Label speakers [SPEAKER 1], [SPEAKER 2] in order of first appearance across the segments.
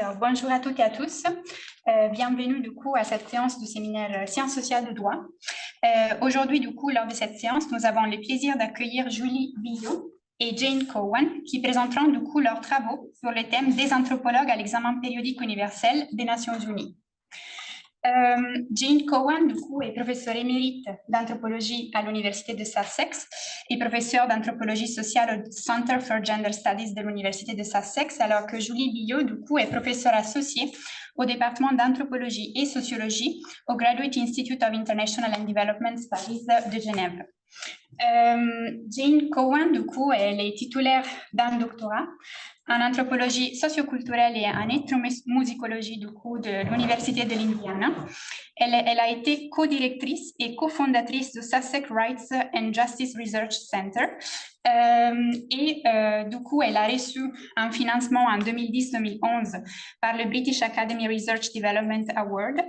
[SPEAKER 1] Alors, bonjour à toutes et à tous. Bienvenue du coup à cette séance du séminaire Sciences sociales de droit. Aujourd'hui, du coup, lors de cette séance, nous avons le plaisir d'accueillir Julie Billot et Jane Cowan qui présenteront du coup leurs travaux sur le thème des anthropologues à l'examen périodique universel des Nations Unies. Jane Cowan, du coup, est professeure émérite d'anthropologie à l'Université de Sussex et professeure d'anthropologie sociale au Center for Gender Studies de l'Université de Sussex, alors que Julie Billot, du coup, est professeure associée au département d'anthropologie et sociologie au Graduate Institute of International and Development Studies de Genève. Jane Cowan, du coup, elle est titulaire d'un doctorat en anthropologie socioculturelle et en ethnomusicologie du coup de l'Université de l'Indiana. Elle a été co-directrice et cofondatrice du Sussex Rights and Justice Research Center. Du coup, elle a reçu un financement en 2010-2011 par le British Academy Research Development Award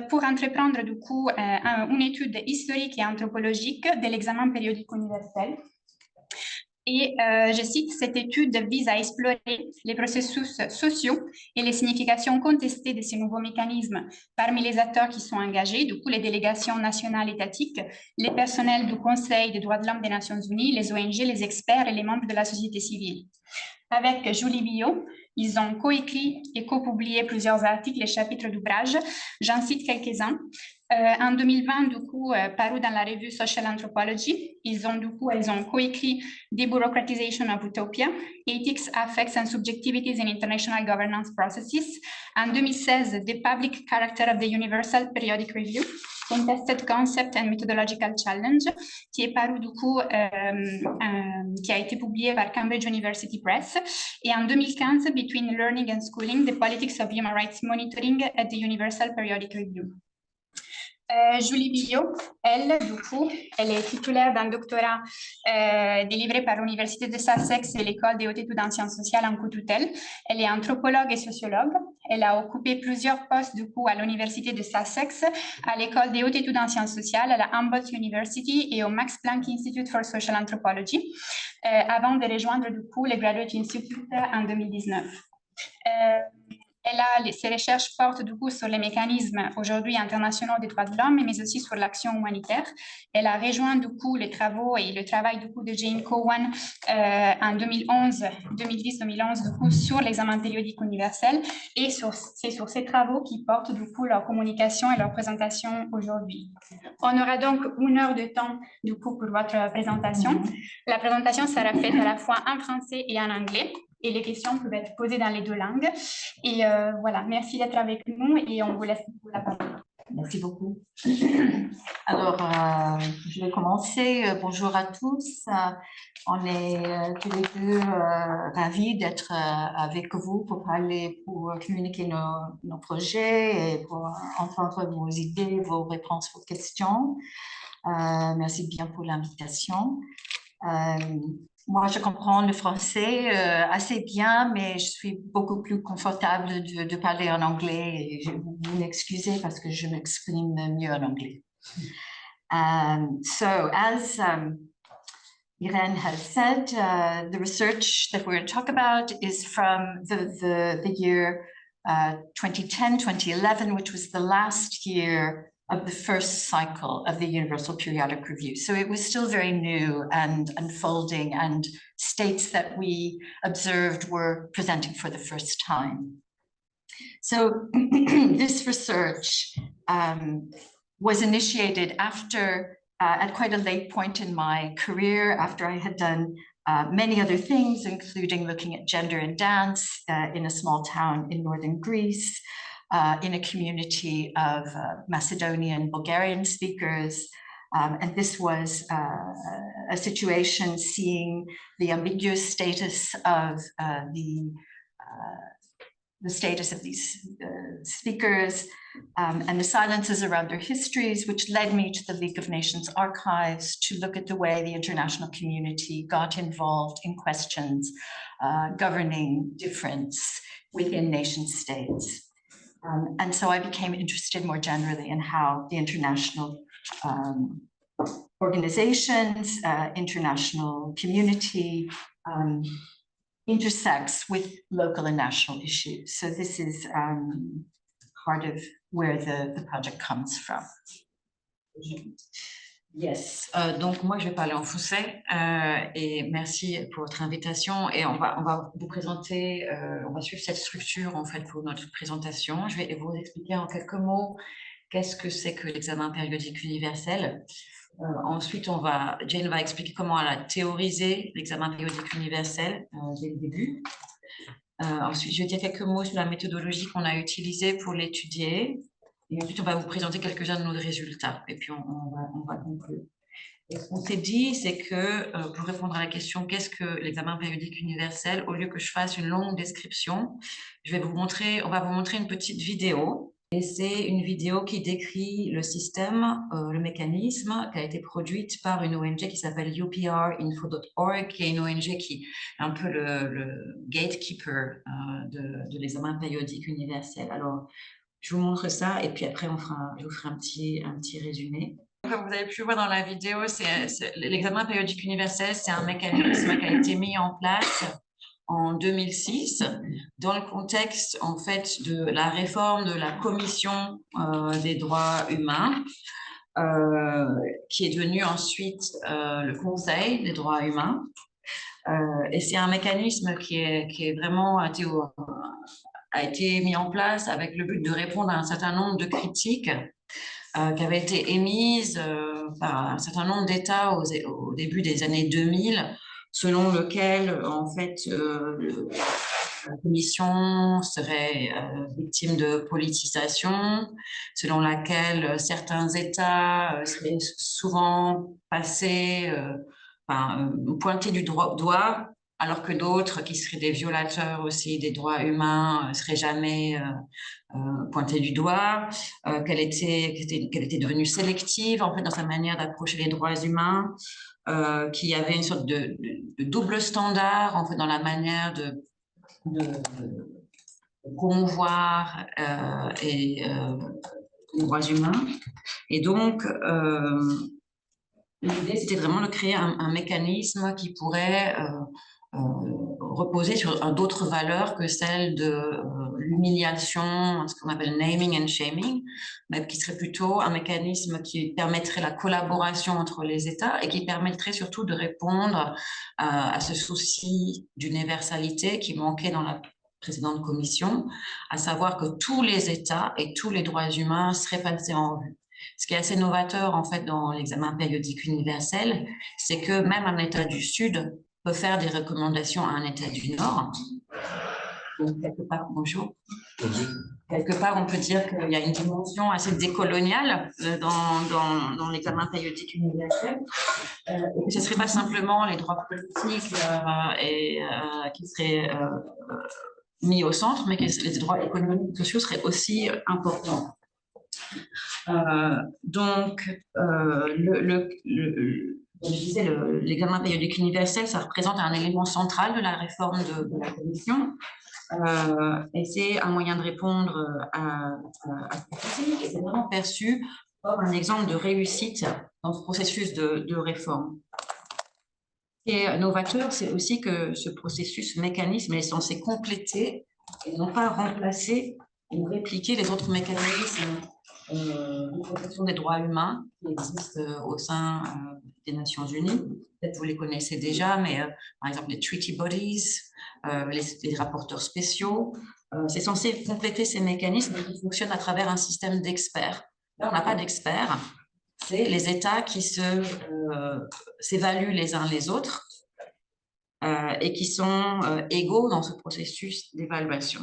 [SPEAKER 1] pour entreprendre du coup une étude historique et anthropologique de l'examen périodique universel. Et je cite, cette étude vise à explorer les processus sociaux et les significations contestées de ces nouveaux mécanismes parmi les acteurs qui sont engagés, du coup les délégations nationales étatiques, les personnels du Conseil des droits de l'homme des Nations Unies, les ONG, les experts et les membres de la société civile. Avec Julie Billot, ils ont coécrit et copublié plusieurs articles et chapitres d'ouvrages. J'en cite quelques-uns. En 2020, du coup, paru dans la revue Social Anthropology, elles ont coécrit Debureaucratization of Utopia, Ethics, Affects and Subjectivities in International Governance Processes. En 2016, The Public Character of the Universal Periodic Review, Contested Concept and Methodological Challenge, qui est paru du coup, qui a été publié par Cambridge University Press. Et en 2015, Between Learning and Schooling, The Politics of Human Rights Monitoring at the Universal Periodic Review. Julie Billot, elle, du coup, elle est titulaire d'un doctorat délivré par l'Université de Sussex et l'École des hautes études en sciences sociales en co-tutelle. Elle est anthropologue et sociologue. Elle a occupé plusieurs postes, du coup, à l'Université de Sussex, à l'École des hautes études en sciences sociales, à la Humboldt University et au Max Planck Institute for Social Anthropology, avant de rejoindre, du coup, le Graduate Institute en 2019. Ses recherches portent du coup sur les mécanismes aujourd'hui internationaux des droits de l'homme, mais aussi sur l'action humanitaire. Elle a rejoint du coup les travaux et le travail du coup de Jane Cowan en 2010-2011 du coup sur l'examen périodique universel, et c'est sur ces travaux qui portent du coup leur communication et leur présentation aujourd'hui. On aura donc 1 heure de temps du coup pour votre présentation. La présentation sera faite à la fois en français et en anglais, et les questions peuvent être posées dans les 2 langues. Et voilà, merci d'être avec nous et on vous laisse la parole.
[SPEAKER 2] Merci beaucoup. Alors, je vais commencer. Bonjour à tous. On est tous les deux ravis d'être avec vous pour parler, pour communiquer nos projets et pour entendre vos idées, vos réponses, vos questions. Merci bien pour l'invitation. Moi, je comprends le français assez bien, mais je suis beaucoup plus confortable de parler en anglais. Et vous m'excusez parce que je m'exprime mieux en anglais. So, as Irene has said, the research that we're going to talk about is from the year 2010-2011, which was the last year of the first cycle of the Universal Periodic Review. So it was still very new and unfolding, and states that we observed were presenting for the first time. So this research was initiated after, at quite a late point in my career, after I had done many other things, including looking at gender and dance in a small town in northern Greece, in a community of Macedonian, Bulgarian speakers. And this was a situation seeing the ambiguous status of the status of these speakers and the silences around their histories, which led me to the League of Nations archives to look at the way the international community got involved in questions governing difference within nation states. And so I became interested more generally in how the international organizations, international community intersects with local and national issues. So this is part of where the project comes from. Yes, donc moi je vais parler en français et merci pour votre invitation et on va vous présenter, on va suivre cette structure en fait pour notre présentation. Je vais vous expliquer en quelques mots qu'est-ce que c'est que l'examen périodique universel. Ensuite, Jane va expliquer comment elle a théorisé l'examen périodique universel dès le début. Ensuite, je vais dire quelques mots sur la méthodologie qu'on a utilisée pour l'étudier. Et ensuite, on va vous présenter quelques-uns de nos résultats. Et puis, on va conclure. Et ce qu'on s'est dit, c'est que pour répondre à la question « Qu'est-ce que l'examen périodique universel ?» au lieu que je fasse une longue description, on va vous montrer une petite vidéo. Et c'est une vidéo qui décrit le système, le mécanisme qui a été produite par une ONG qui s'appelle uprInfo.org, qui est une ONG qui est un peu le gatekeeper de l'examen périodique universel. Alors, je vous montre ça et puis après, je vous ferai un petit résumé. Comme vous avez pu voir dans la vidéo, l'examen périodique universel, c'est un mécanisme qui a été mis en place en 2006 dans le contexte en fait de la réforme de la Commission des droits humains qui est devenu ensuite le Conseil des droits humains et c'est un mécanisme qui est vraiment a été mis en place avec le but de répondre à un certain nombre de critiques qui avaient été émises par un certain nombre d'États au début des années 2000, selon lequel, en fait, la Commission serait victime de politisation, selon laquelle certains États seraient souvent passés, pointés du doigt, alors que d'autres, qui seraient des violateurs aussi des droits humains, ne seraient jamais pointée du doigt, qu'elle était devenue sélective en fait dans sa manière d'approcher les droits humains, qu'il y avait une sorte de double standard en fait dans la manière de promouvoir les droits humains. Et donc l'idée c'était vraiment de créer un mécanisme qui pourrait reposer sur d'autres valeurs que celles de l'humiliation, ce qu'on appelle naming and shaming, mais qui serait plutôt un mécanisme qui permettrait la collaboration entre les États et qui permettrait surtout de répondre à ce souci d'universalité qui manquait dans la précédente commission, à savoir que tous les États et tous les droits humains seraient passés en revue. Ce qui est assez novateur en fait dans l'examen périodique universel, c'est que même un État du Sud peut faire des recommandations à un État du Nord. Donc, quelque part, bonjour. Quelque part, on peut dire qu'il y a une dimension assez décoloniale dans l'examen périodique universel, et que ce ne serait pas simplement les droits politiques qui seraient mis au centre, mais que les droits économiques et sociaux seraient aussi importants. Donc, comme je disais, l'examen périodique universel, ça représente un élément central de la réforme de la Commission. Et c'est un moyen de répondre à cette critique. Et c'est vraiment perçu comme un exemple de réussite dans ce processus de réforme. Ce qui est novateur, c'est aussi que ce processus, ce mécanisme est censé compléter et non pas remplacer ou répliquer les autres mécanismes de protection des droits humains qui existent au sein des Nations Unies. Peut-être vous les connaissez déjà, mais par exemple les treaty bodies, les rapporteurs spéciaux. C'est censé compléter ces mécanismes qui fonctionnent à travers un système d'experts. Là, on n'a pas d'experts. C'est les États qui s'évaluent les uns les autres et qui sont égaux dans ce processus d'évaluation.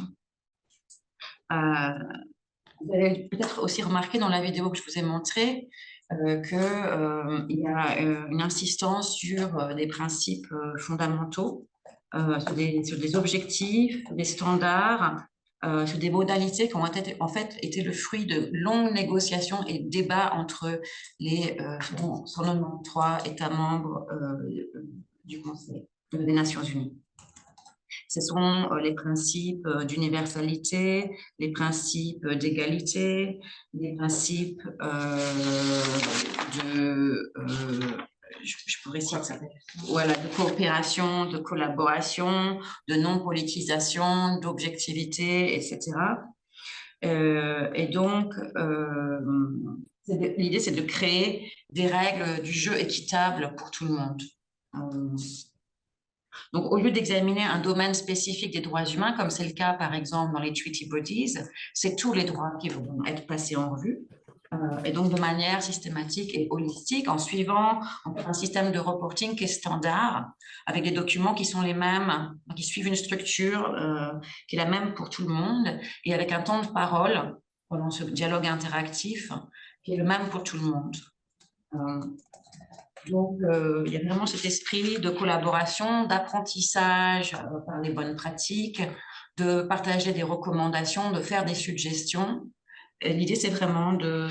[SPEAKER 2] Vous avez peut-être aussi remarqué dans la vidéo que je vous ai montrée qu'il y a une insistance sur des principes fondamentaux, sur des objectifs, des standards, sur des modalités qui ont en fait été le fruit de longues négociations et débats entre les 193 États membres du Conseil des Nations Unies. Ce sont les principes d'universalité, les principes d'égalité, les principes je pourrais citer ça. Voilà, de coopération, de collaboration, de non-politisation, d'objectivité, etc. Et donc, l'idée, c'est de créer des règles du jeu équitables pour tout le monde. Donc, au lieu d'examiner un domaine spécifique des droits humains, comme c'est le cas, par exemple, dans les treaty bodies, c'est tous les droits qui vont être passés en revue. Et donc, de manière systématique et holistique, en suivant un système de reporting qui est standard, avec des documents qui sont les mêmes, qui suivent une structure qui est la même pour tout le monde, et avec un temps de parole pendant ce dialogue interactif qui est le même pour tout le monde. Donc, il y a vraiment cet esprit de collaboration, d'apprentissage par les bonnes pratiques, de partager des recommandations, de faire des suggestions. L'idée, c'est vraiment de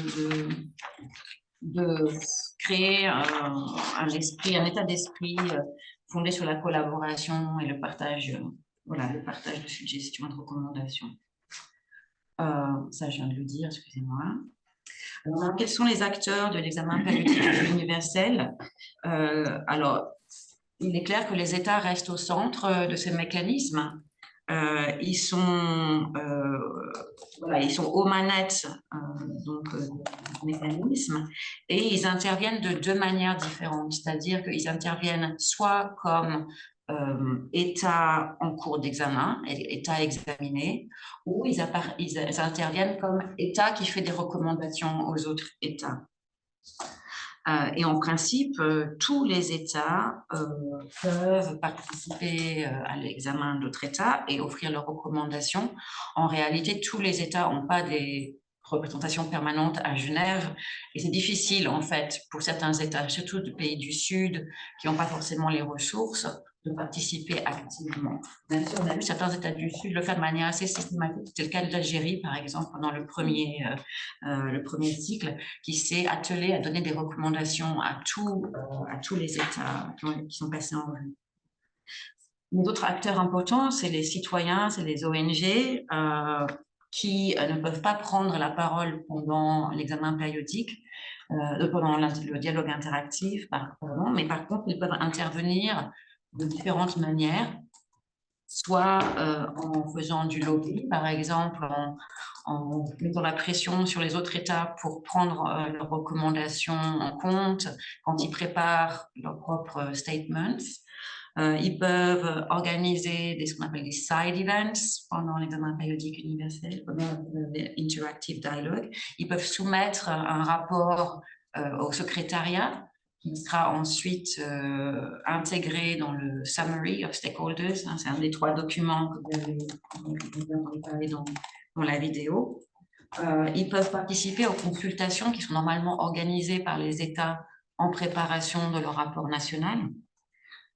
[SPEAKER 2] créer un état d'esprit fondé sur la collaboration et le partage, le partage de suggestions et de recommandations. Ça, je viens de le dire, excusez-moi. Alors, quels sont les acteurs de l'examen périodique universel? Alors, il est clair que les États restent au centre de ces mécanismes. Ils sont aux manettes du mécanisme et ils interviennent de deux manières différentes, c'est-à-dire qu'ils interviennent soit comme État en cours d'examen, État examiné, ou ils interviennent comme État qui fait des recommandations aux autres États. Et en principe, tous les États peuvent participer à l'examen d'autres États et offrir leurs recommandations. En réalité, tous les États n'ont pas des représentations permanentes à Genève et c'est difficile, en fait, pour certains États, surtout des pays du Sud, qui n'ont pas forcément les ressources, de participer activement. Même si on a vu certains États du Sud le faire de manière assez systématique. C'était le cas de l'Algérie, par exemple, pendant le premier cycle, qui s'est attelé à donner des recommandations à tous les États qui sont passés en revue. Les autres acteurs importants, c'est les citoyens, c'est les ONG qui ne peuvent pas prendre la parole pendant l'examen périodique, pendant le dialogue interactif, mais par contre, ils peuvent intervenir de différentes manières, soit en faisant du lobby, par exemple, en mettant la pression sur les autres États pour prendre leurs recommandations en compte quand ils préparent leurs propres statements. Ils peuvent organiser ce qu'on appelle des side events pendant l'examen périodique universel, pendant l'interactive dialogue. Ils peuvent soumettre un rapport au secrétariat qui sera ensuite intégré dans le Summary of Stakeholders. C'est un des 3 documents que vous avez parlé dans la vidéo. Ils peuvent participer aux consultations qui sont normalement organisées par les États en préparation de leur rapport national.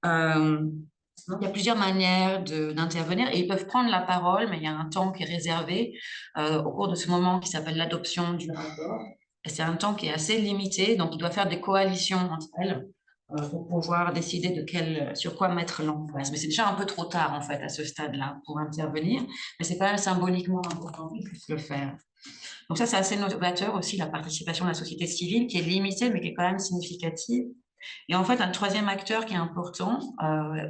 [SPEAKER 2] Donc, il y a plusieurs manières d'intervenir et ils peuvent prendre la parole, mais il y a un temps qui est réservé au cours de ce moment qui s'appelle l'adoption du rapport. Et c'est un temps qui est assez limité, donc il doit faire des coalitions entre elles pour pouvoir décider sur quoi mettre l'emphase. Mais c'est déjà un peu trop tard, en fait, à ce stade-là pour intervenir, mais c'est quand même symboliquement important qu'ils puissent le faire. Donc ça, c'est assez novateur aussi, la participation de la société civile, qui est limitée, mais qui est quand même significative. Et en fait, un troisième acteur qui est important,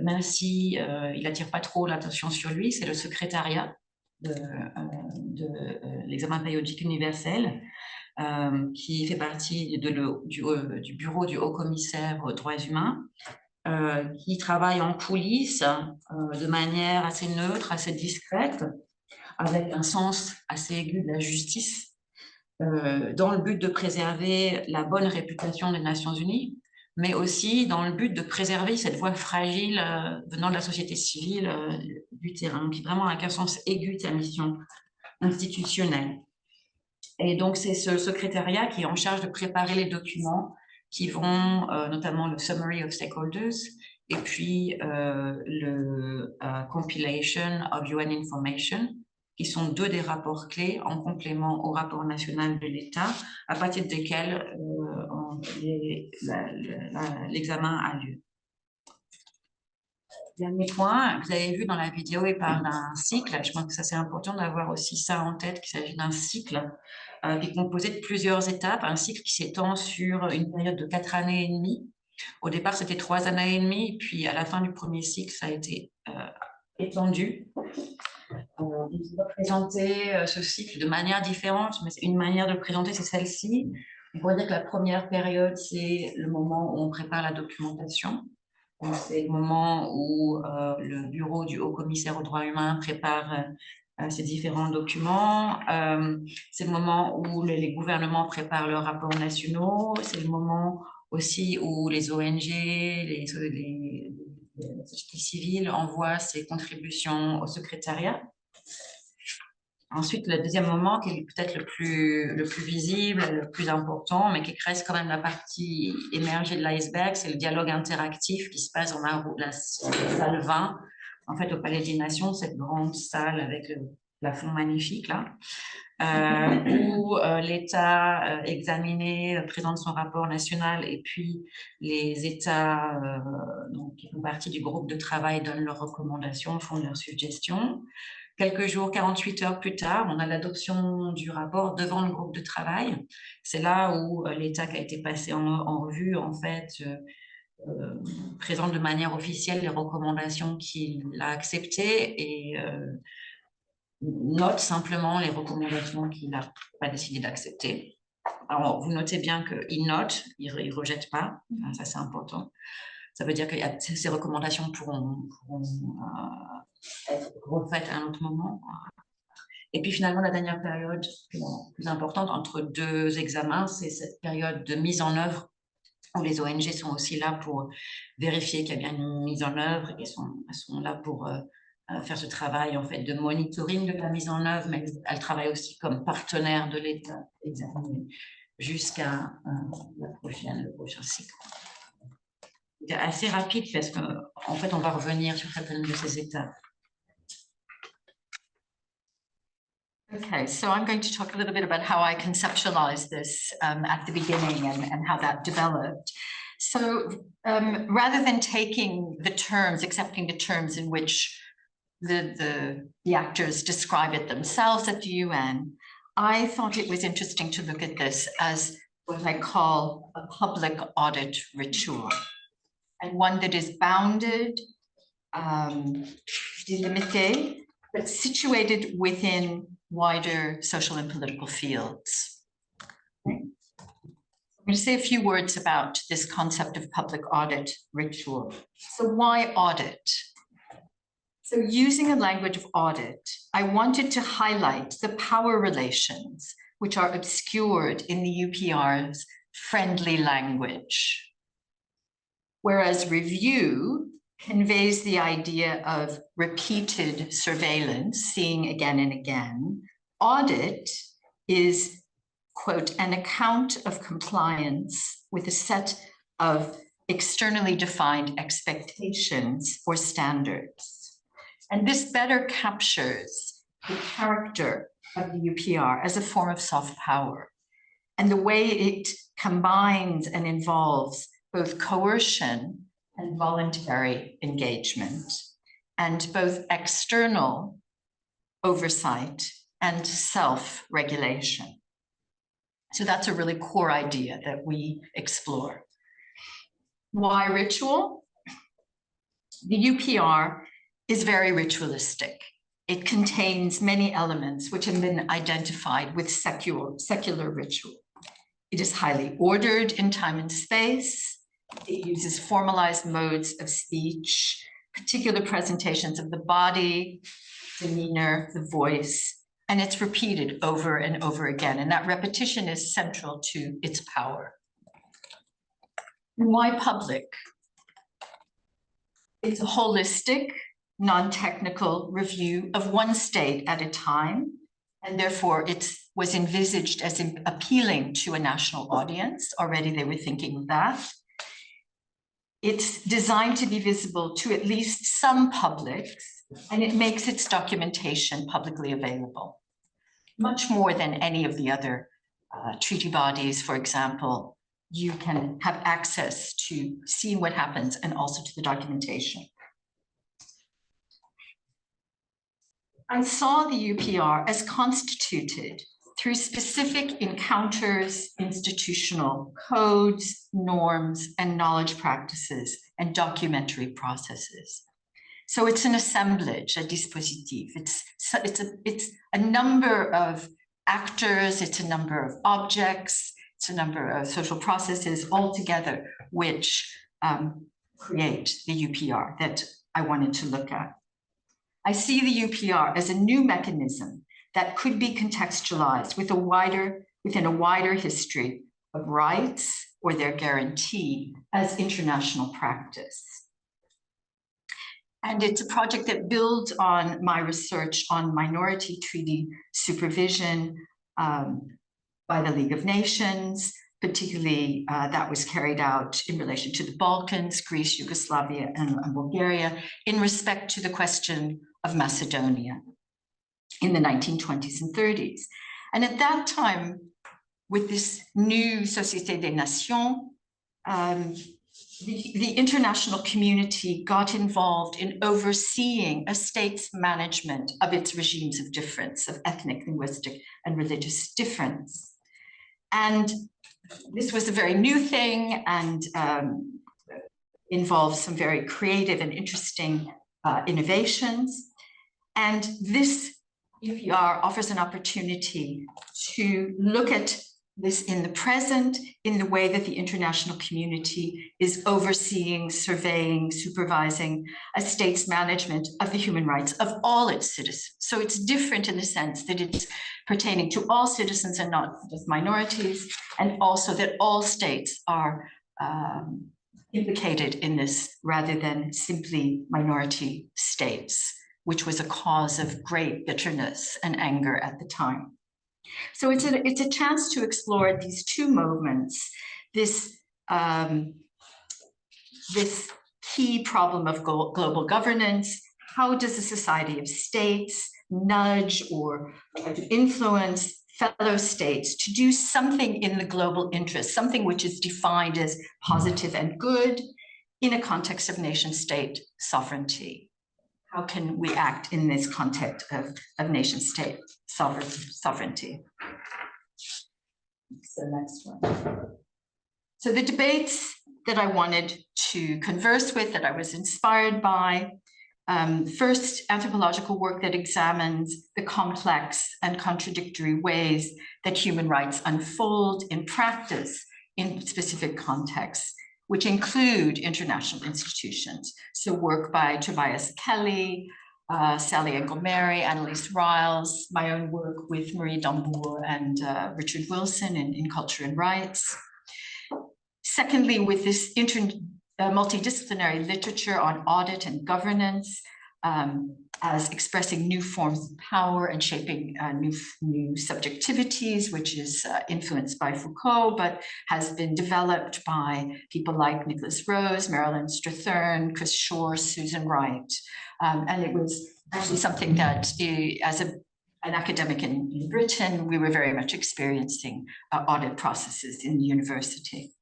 [SPEAKER 2] même si il n'attire pas trop l'attention sur lui, c'est le secrétariat de l'examen périodique universel, qui fait partie du bureau du haut-commissaire aux droits humains, qui travaille en coulisses de manière assez neutre, assez discrète, avec un sens assez aigu de la justice, dans le but de préserver la bonne réputation des Nations Unies, mais aussi dans le but de préserver cette voix fragile venant de la société civile du terrain, qui vraiment a un sens aigu de sa mission institutionnelle. Et donc, c'est ce secrétariat qui est en charge de préparer les documents qui vont, notamment le Summary of Stakeholders, et puis le Compilation of UN Information, qui sont 2 des rapports clés en complément au rapport national de l'État, à partir desquels l'examen a lieu. Dernier point, vous avez vu dans la vidéo, il parle d'un cycle. Je pense que ça c'est important d'avoir aussi ça en tête, qu'il s'agit d'un cycle qui est composé de plusieurs étapes, un cycle qui s'étend sur une période de 4 années et demie, Au départ, c'était 3 années et demie, puis à la fin du premier cycle, ça a été étendu. On va présenter ce cycle de manière différente, mais une manière de le présenter, c'est celle-ci. On pourrait dire que la première période, c'est le moment où on prépare la documentation. C'est le moment où le bureau du Haut-Commissaire aux droits humains prépare ces différents documents. C'est le moment où les gouvernements préparent leurs rapports nationaux. C'est le moment aussi où les ONG, les sociétés civiles envoient ses contributions au secrétariat. Ensuite, le deuxième moment, qui est peut-être le plus visible, le plus important, mais qui reste quand même la partie émergée de l'iceberg, c'est le dialogue interactif qui se passe dans la salle 20, en fait, au Palais des Nations, cette grande salle avec le plafond magnifique, là, où l'État examiné présente son rapport national et puis les États donc, qui font partie du groupe de travail donnent leurs recommandations, font leurs suggestions. Quelques jours, 48 heures plus tard, on a l'adoption du rapport devant le groupe de travail. C'est là où l'État qui a été passé en revue, en fait, présente de manière officielle les recommandations qu'il a acceptées et note simplement les recommandations qu'il n'a pas décidé d'accepter. Alors, vous notez bien qu'il note, il ne rejette pas, ça c'est important. Ça veut dire que ces recommandations pourront être refaites à un autre moment. Et puis finalement, la dernière période plus importante entre deux examens, c'est cette période de mise en œuvre où les ONG sont aussi là pour vérifier qu'il y a bien une mise en œuvre et elles sont là pour faire ce travail en fait de monitoring de la mise en œuvre, mais elles travaillent aussi comme partenaires de l'État jusqu'à le prochain cycle. C'est assez rapide parce qu'en fait, on va revenir sur certaines de ces étapes. Okay, so I'm going to talk a little bit about how I conceptualized this at the beginning and how that developed. So rather than taking the terms, accepting the terms in which the actors describe it themselves at the UN, I thought it was interesting to look at this as what I call a public audit ritual, and one that is bounded, delimité, but situated within wider social and political fields. I'm going to say a few words about this concept of public audit ritual. So why audit? So using a language of audit, I wanted to highlight the power relations which are obscured in the UPR's friendly language. Whereas review conveys the idea of repeated surveillance, seeing again and again. Audit is, quote, an account of compliance with a set of externally defined expectations or standards. And this better captures the character of the UPR as a form of soft power and the way it combines and involves both coercion and voluntary engagement, and both external oversight and self-regulation. So that's a really core idea that we explore. Why ritual? The UPR is very ritualistic. It contains many elements which have been identified with secular ritual. It is highly ordered in time and space. It uses formalized modes of speech, particular presentations of the body, demeanor, the voice, and it's repeated over and over again. And that repetition is central to its power. And why public? It's a holistic, non-technical review of one state at a time, and therefore it was envisaged as appealing to a national audience. Already they were thinking of that. It's designed to be visible to at least some publics, and it makes its documentation publicly available, much more than any of the other treaty bodies. For example, you can have access to seeing what happens and also to the documentation. I saw the UPR as constituted through specific encounters, institutional codes, norms, and knowledge practices, and documentary processes. So it's an assemblage, a dispositif. It's a number of actors, it's a number of objects, it's a number of social processes all together, which create the UPR that I wanted to look at. I see the UPR as a new mechanism that could be contextualized within a wider history of rights or their guarantee as international practice. And it's a project that builds on my research on minority treaty supervision by the League of Nations, particularly that was carried out in relation to the Balkans, Greece, Yugoslavia, and Bulgaria, in respect to the question of Macedonia in the 1920s and 30s. And at that time, with this new Société des Nations, the international community got involved in overseeing a state's management of its regimes of difference, of ethnic, linguistic, and religious difference. And this was a very new thing and involved some very creative and interesting innovations. And this UPR offers an opportunity to look at this in the present, in the way that the international community is overseeing, surveying, supervising a state's management of the human rights of all its citizens. So it's different in the sense that it's pertaining to all citizens and not just minorities, and also that all states are implicated in this rather than simply minority states, which was a cause of great bitterness and anger at the time. So it's a chance to explore these two movements, this key problem of global governance. How does a society of states nudge or influence fellow states to do something in the global interest, something which is defined as positive and good in a context of nation-state sovereignty? How can we act in this context of nation-state sovereignty? So next one. So the debates that I wanted to converse with, that I was inspired by, first, anthropological work that examines the complex and contradictory ways that human rights unfold in practice in specific contexts, which include international institutions. So work by Tobias Kelly, Sally Engelmary, Annelies Riles, my own work with Marie Dambour and Richard Wilson in Culture and Rights. Secondly, with this multidisciplinary literature on audit and governance, as expressing new forms of power and shaping new subjectivities, which is influenced by Foucault, but has been developed by people like Nicholas Rose, Marilyn Strathern, Chris Shore, Susan Wright. And it was actually something that, as an academic in Britain, we were very much experiencing audit processes in the university.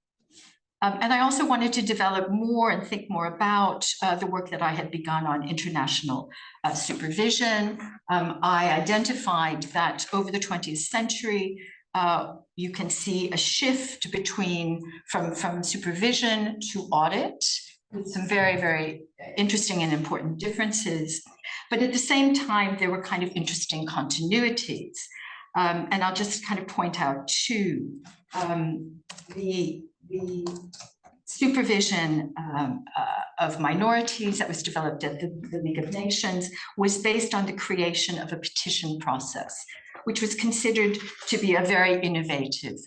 [SPEAKER 2] And I also wanted to develop more and think more about the work that I had begun on international supervision. I identified that over the 20th century, you can see a shift from supervision to audit, with some very, very interesting and important differences. But at the same time, there were kind of interesting continuities. And I'll just kind of point out two. The supervision of minorities that was developed at the League of Nations was based on the creation of a petition process, which was considered to be a very innovative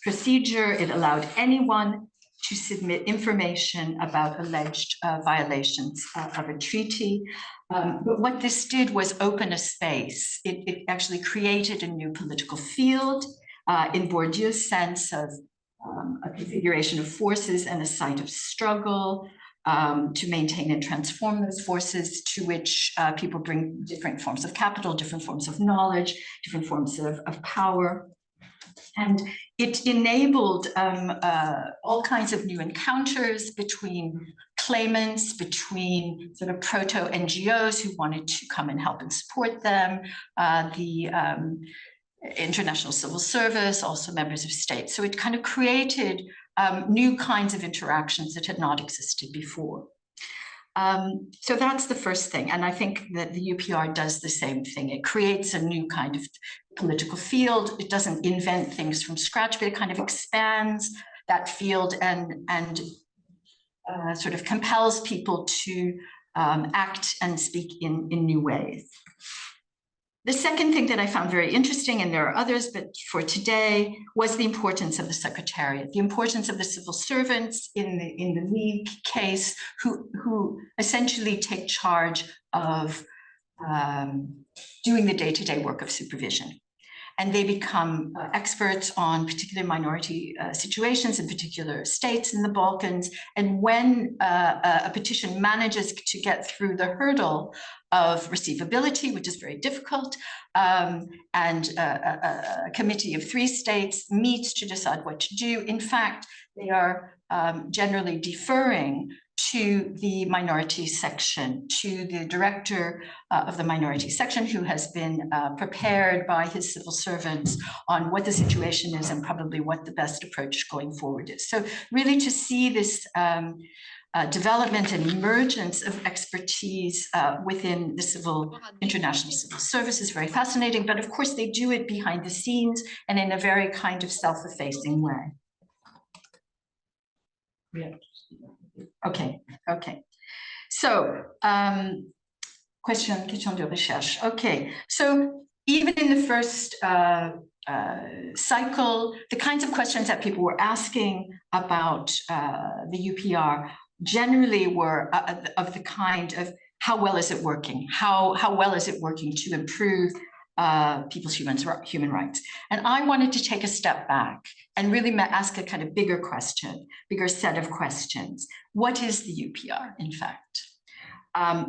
[SPEAKER 2] procedure. It allowed anyone to submit information about alleged violations of a treaty. But what this did was open a space. It actually created a new political field in Bourdieu's sense of a configuration of forces and a site of struggle to maintain and transform those forces, to which people bring different forms of capital, different forms of knowledge, different forms of power. And it enabled all kinds of new encounters between claimants, between sort of proto-NGOs who wanted to come and help and support them, international civil service, also members of state. So it kind of created new kinds of interactions that had not existed before. So that's the first thing. And I think that the UPR does the same thing. It creates a new kind of political field. It doesn't invent things from scratch, but it kind of expands that field and sort of compels people to act and speak in new ways. The second thing that I found very interesting, and there are others, but for today, was the importance of the Secretariat, the importance of the civil servants in the League case, who essentially take charge of doing the day-to-day work of supervision. And they become experts on particular minority situations in particular states in the Balkans. And when a petition manages to get through the hurdle of receivability, which is very difficult, and a committee of 3 states meets to decide what to do, in fact, they are generally deferring to the minority section, to the director of the minority section, who has been prepared by his civil servants on what the situation is and probably what the best approach going forward is. So really to see this development and emergence of expertise within the international civil service is very fascinating, but of course they do it behind the scenes and in a very kind of self-effacing way. Yeah. Okay. So, question de recherche. Okay, so even in the first cycle, the kinds of questions that people were asking about the UPR generally were of the kind of how well is it working? How well is it working to improve people's human rights? And I wanted to take a step back and really ask a kind of bigger set of questions. What is the UPR, in fact?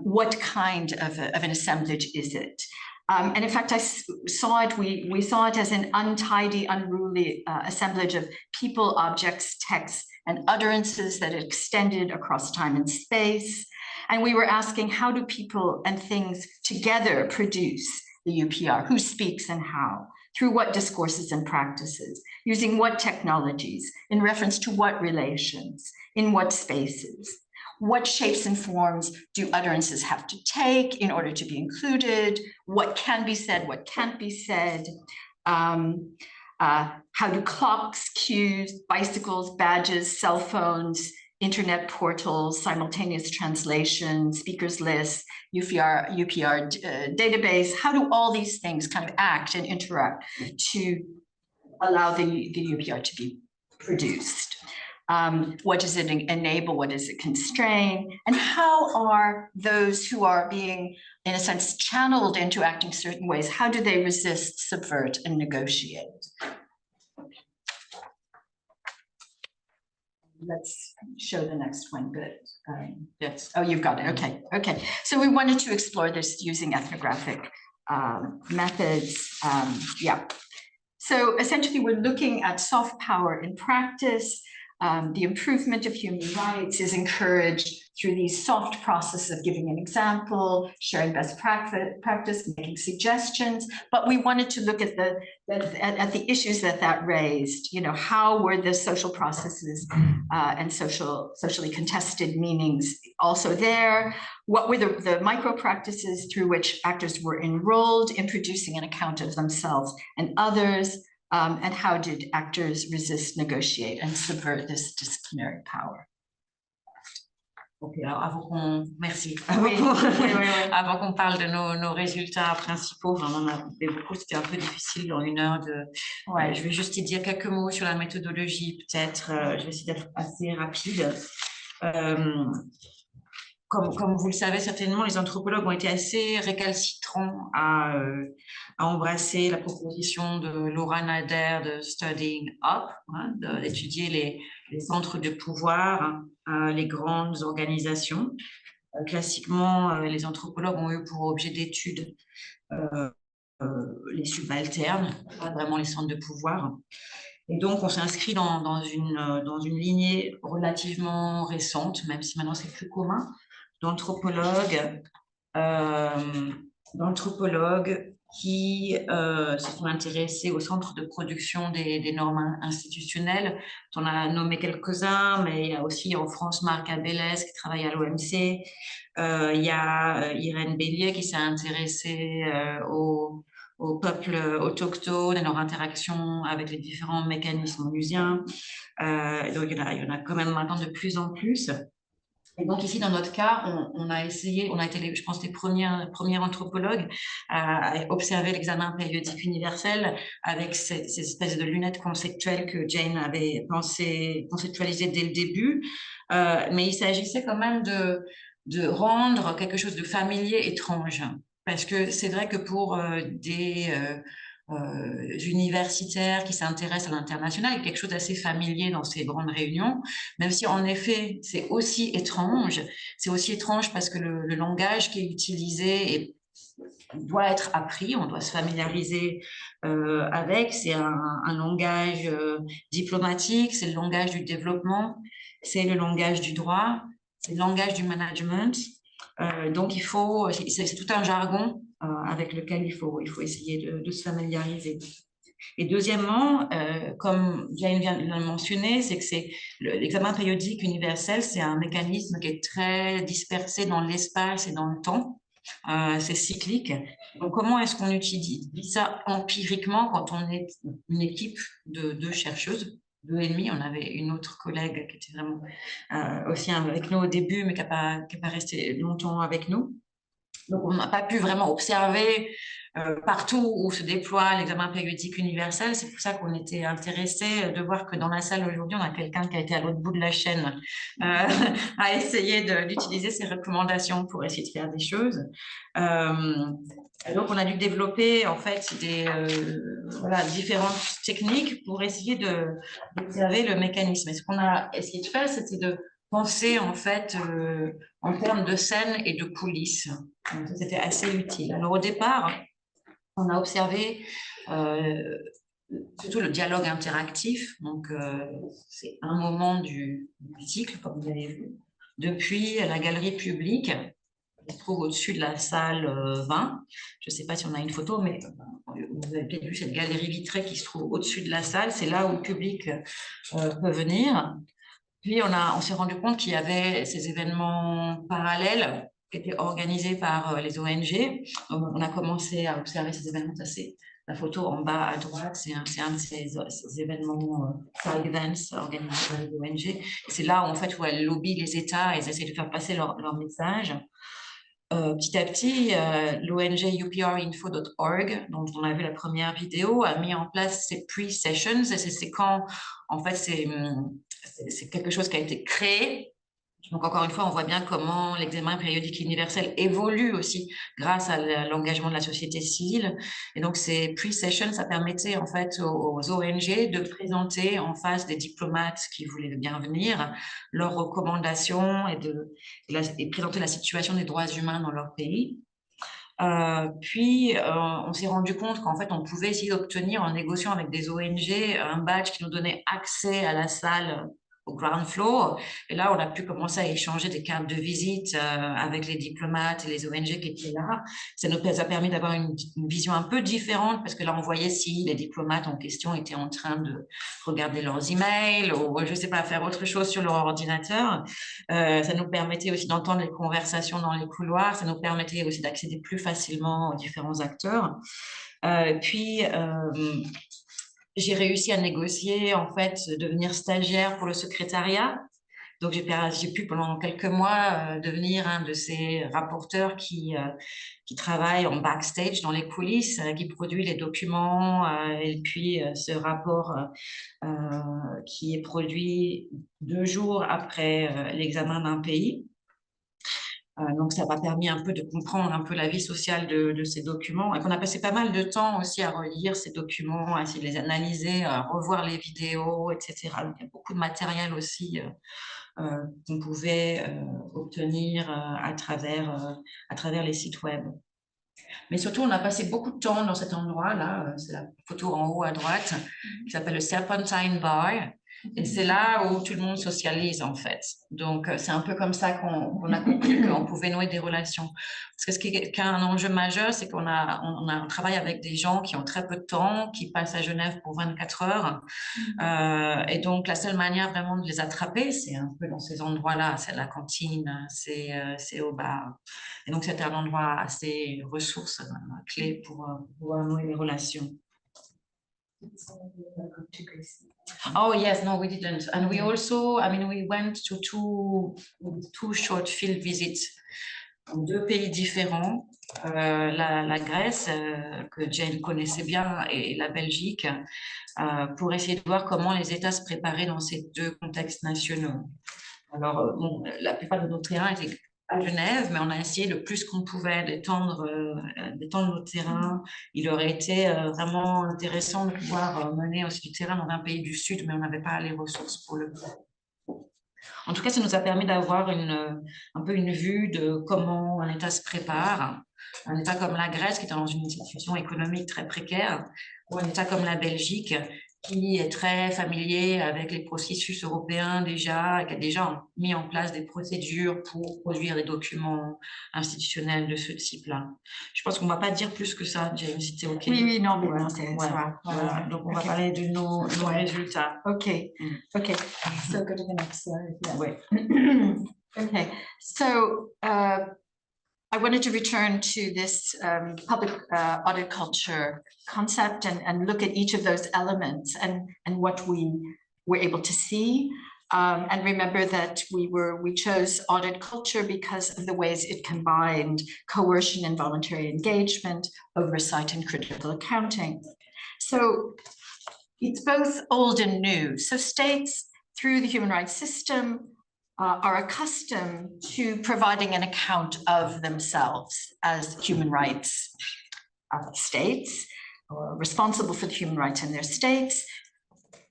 [SPEAKER 2] What kind of an assemblage is it? And in fact, I saw it, we saw it as an untidy, unruly assemblage of people, objects, texts, and utterances that extended across time and space. And we were asking, how do people and things together produce the UPR? Who speaks and how? Through what discourses and practices? Using what technologies? In reference to what relations? In what spaces? What shapes and forms do utterances have to take in order to be included? What can be said? What can't be said? How do clocks, cues, bicycles, badges, cell phones, internet portals, simultaneous translation, speakers lists, UPR database, how do all these things kind of act and interact to allow the UPR to be produced? What does it enable? What does it constrain? And how are those who are being, in a sense, channeled into acting certain ways, how do they resist, subvert, and negotiate? Let's show the next one. Good. Yes. Oh, you've got it. Okay. So we wanted to explore this using ethnographic methods. Yeah. So essentially, we're looking at soft power in practice. The improvement of human rights is encouraged through these soft processes of giving an example, sharing best practice, making suggestions. But we wanted to look at the issues that raised. You know, how were the social processes and socially contested meanings also there? What were the micro practices through which actors were enrolled in producing an account of themselves and others? And how did actors resist, negotiate, and subvert this disciplinary power?
[SPEAKER 3] Ok, alors merci.
[SPEAKER 2] Oui.
[SPEAKER 3] Avant qu'on parle de nos résultats principaux, on en a fait beaucoup, c'était un peu difficile en 1 heure de. Ouais, je vais juste y dire quelques mots sur la méthodologie, peut-être. Je vais essayer d'être assez rapide. Comme vous le savez certainement, les anthropologues ont été assez récalcitrants à embrasser la proposition de Laura Nader de Studying Up, hein, d'étudier les centres de pouvoir, les grandes organisations. Classiquement, les anthropologues ont eu pour objet d'étude les subalternes, pas vraiment les centres de pouvoir. Et donc, on s'inscrit dans une lignée relativement récente, même si maintenant c'est plus commun, d'anthropologues qui se sont intéressés au centre de production des normes institutionnelles. On a nommé quelques-uns, mais il y a aussi en France Marc Abélès qui travaille à l'OMC. Il y a Irène Bélier qui s'est intéressée au peuple autochtone et leur interaction avec les différents mécanismes onusiens. Donc, il y en a quand même maintenant de plus en plus. Et donc ici, dans notre cas, on a essayé, on a été, je pense, les premiers anthropologues à observer l'examen périodique universel avec ces espèces de lunettes conceptuelles que Jane avait conceptualisées dès le début. Mais il s'agissait quand même de rendre quelque chose de familier étrange. Parce que c'est vrai que pour des universitaires qui s'intéressent à l'international, il y a quelque chose d'assez familier dans ces grandes réunions, même si en effet c'est aussi étrange. C'est aussi étrange parce que le langage qui est utilisé doit être appris, on doit se familiariser avec. C'est un langage diplomatique, c'est le langage du développement, c'est le langage du droit, c'est le langage du management. Donc il faut, c'est tout un jargon avec lequel il faut essayer de se familiariser. Et deuxièmement, comme Jane vient de le mentionner, c'est que l'examen périodique universel, c'est un mécanisme qui est très dispersé dans l'espace et dans le temps. C'est cyclique. Donc, comment est-ce qu'on utilise ça empiriquement quand on est une équipe de deux chercheuses, 2,5? On avait une autre collègue qui était vraiment aussi avec nous au début, mais qui n'a pas resté longtemps avec nous. Donc, on n'a pas pu vraiment observer partout où se déploie l'examen périodique universel. C'est pour ça qu'on était intéressés de voir que dans la salle aujourd'hui, on a quelqu'un qui a été à l'autre bout de la chaîne à essayer d'utiliser ces recommandations pour essayer de faire des choses. Donc, on a dû développer en fait différentes techniques pour essayer d'observer le mécanisme. Et ce qu'on a essayé de faire, c'était de penser en fait en termes de scène et de coulisses. C'était assez utile. Alors au départ, on a observé surtout le dialogue interactif. Donc c'est un moment du cycle, comme vous avez vu, depuis la galerie publique qui se trouve au-dessus de la salle 20. Je ne sais pas si on a une photo, mais vous avez peut-être vu cette galerie vitrée qui se trouve au-dessus de la salle. C'est là où le public peut venir. Puis, on s'est rendu compte qu'il y avait ces événements parallèles qui étaient organisés par les ONG. On a commencé à observer ces événements. La photo en bas à droite, c'est un de ces événements side events organisés par les ONG. Et c'est là, en fait, où elles lobbyent les États et elles essaient de faire passer leur message. Petit à petit, l'ONG uprinfo.org, dont on a vu la première vidéo, a mis en place ces pre-sessions. Et c'est quand, en fait, c'est quelque chose qui a été créé. Donc, encore une fois, on voit bien comment l'examen périodique universel évolue aussi grâce à l'engagement de la société civile. Et donc, ces pre-sessions, ça permettait en fait aux ONG de présenter en face des diplomates qui voulaient bien venir leurs recommandations et présenter la situation des droits humains dans leur pays. Puis, on s'est rendu compte qu'en fait, on pouvait essayer d'obtenir en négociant avec des ONG un badge qui nous donnait accès à la salle au ground floor. Et là, on a pu commencer à échanger des cartes de visite avec les diplomates et les ONG qui étaient là. Ça nous a permis d'avoir une vision un peu différente parce que là, on voyait si les diplomates en question étaient en train de regarder leurs emails ou, je ne sais pas, faire autre chose sur leur ordinateur. Ça nous permettait aussi d'entendre les conversations dans les couloirs. Ça nous permettait aussi d'accéder plus facilement aux différents acteurs. Puis, j'ai réussi à négocier, en fait, devenir stagiaire pour le secrétariat. Donc, j'ai pu pendant quelques mois devenir un de ces rapporteurs qui travaille en backstage, dans les coulisses, qui produit les documents et puis ce rapport qui est produit 2 jours après l'examen d'un pays. Donc, ça m'a permis un peu de comprendre un peu la vie sociale de ces documents. Et qu'on a passé pas mal de temps aussi à relire ces documents, à essayer de les analyser, à revoir les vidéos, etc. Donc, il y a beaucoup de matériel aussi qu'on pouvait obtenir à travers les sites web. Mais surtout, on a passé beaucoup de temps dans cet endroit-là. C'est la photo en haut à droite, qui s'appelle le Serpentine Bar. Et c'est là où tout le monde socialise, en fait. Donc, c'est un peu comme ça qu'on a compris qu'on pouvait nouer des relations. Parce que ce qui est un enjeu majeur, c'est on travaille avec des gens qui ont très peu de temps, qui passent à Genève pour 24 heures. Et donc, la seule manière vraiment de les attraper, c'est un peu dans ces endroits-là. C'est la cantine, c'est au bar. Et donc, c'est un endroit assez ressource, clé pour pouvoir nouer des relations. Oh yes, no, we didn't. And we also, I mean, we went to two short field visits dans 2 pays différents, la Grèce, que Jane connaissait bien, et la Belgique, pour essayer de voir comment les États se préparaient dans ces 2 contextes nationaux. Alors, bon, la plupart de nos terrains étaient à Genève, mais on a essayé le plus qu'on pouvait d'étendre nos terrains. Il aurait été vraiment intéressant de pouvoir mener aussi du terrain dans un pays du Sud, mais on n'avait pas les ressources pour le faire. En tout cas, ça nous a permis d'avoir un peu une vue de comment un État se prépare. Un État comme la Grèce, qui est dans une situation économique très précaire, ou un État comme la Belgique, qui est très familier avec les processus européens déjà, qui a déjà mis en place des procédures pour produire des documents institutionnels de ce type-là. Je pense qu'on ne va pas dire plus que ça, James, si tu es OK.
[SPEAKER 2] Oui, non, mais non, c'est
[SPEAKER 3] voilà. Donc, on va parler de nos résultats.
[SPEAKER 2] OK. OK. So go to the next slide. Yeah.
[SPEAKER 3] Ouais.
[SPEAKER 2] Okay. So I wanted to return to this public audit culture concept and look at each of those elements and what we were able to see. And remember that we chose audit culture because of the ways it combined coercion and voluntary engagement, oversight and critical accounting. So it's both old and new. So states, through the human rights system, are accustomed to providing an account of themselves as human rights states, or responsible for the human rights in their states,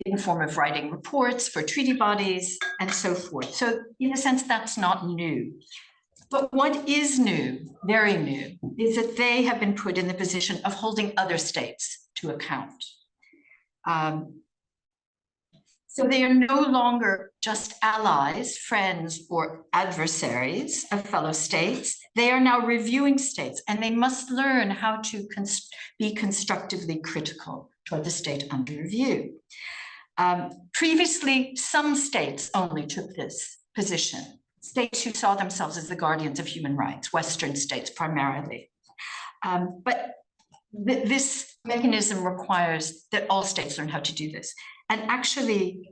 [SPEAKER 2] in the form of writing reports for treaty bodies and so forth. So in a sense, that's not new. But what is new, very new, is that they have been put in the position of holding other states to account. So they are no longer just allies, friends, or adversaries of fellow states. They are now reviewing states, and they must learn how to be constructively critical toward the state under review. Previously, some states only took this position, states who saw themselves as the guardians of human rights, Western states primarily. But this mechanism requires that all states learn how to do this. And actually,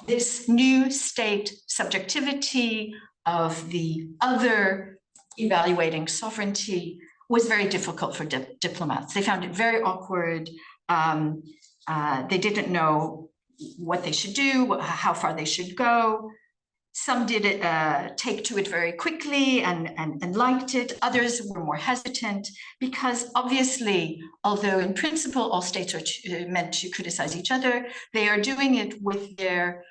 [SPEAKER 2] this new state subjectivity of the other evaluating sovereignty was very difficult for diplomats. They found it very awkward. They didn't know what they should do, how far they should go. Some did take to it very quickly and liked it. Others were more hesitant because obviously, although in principle all states are meant to criticize each other, they are doing it with their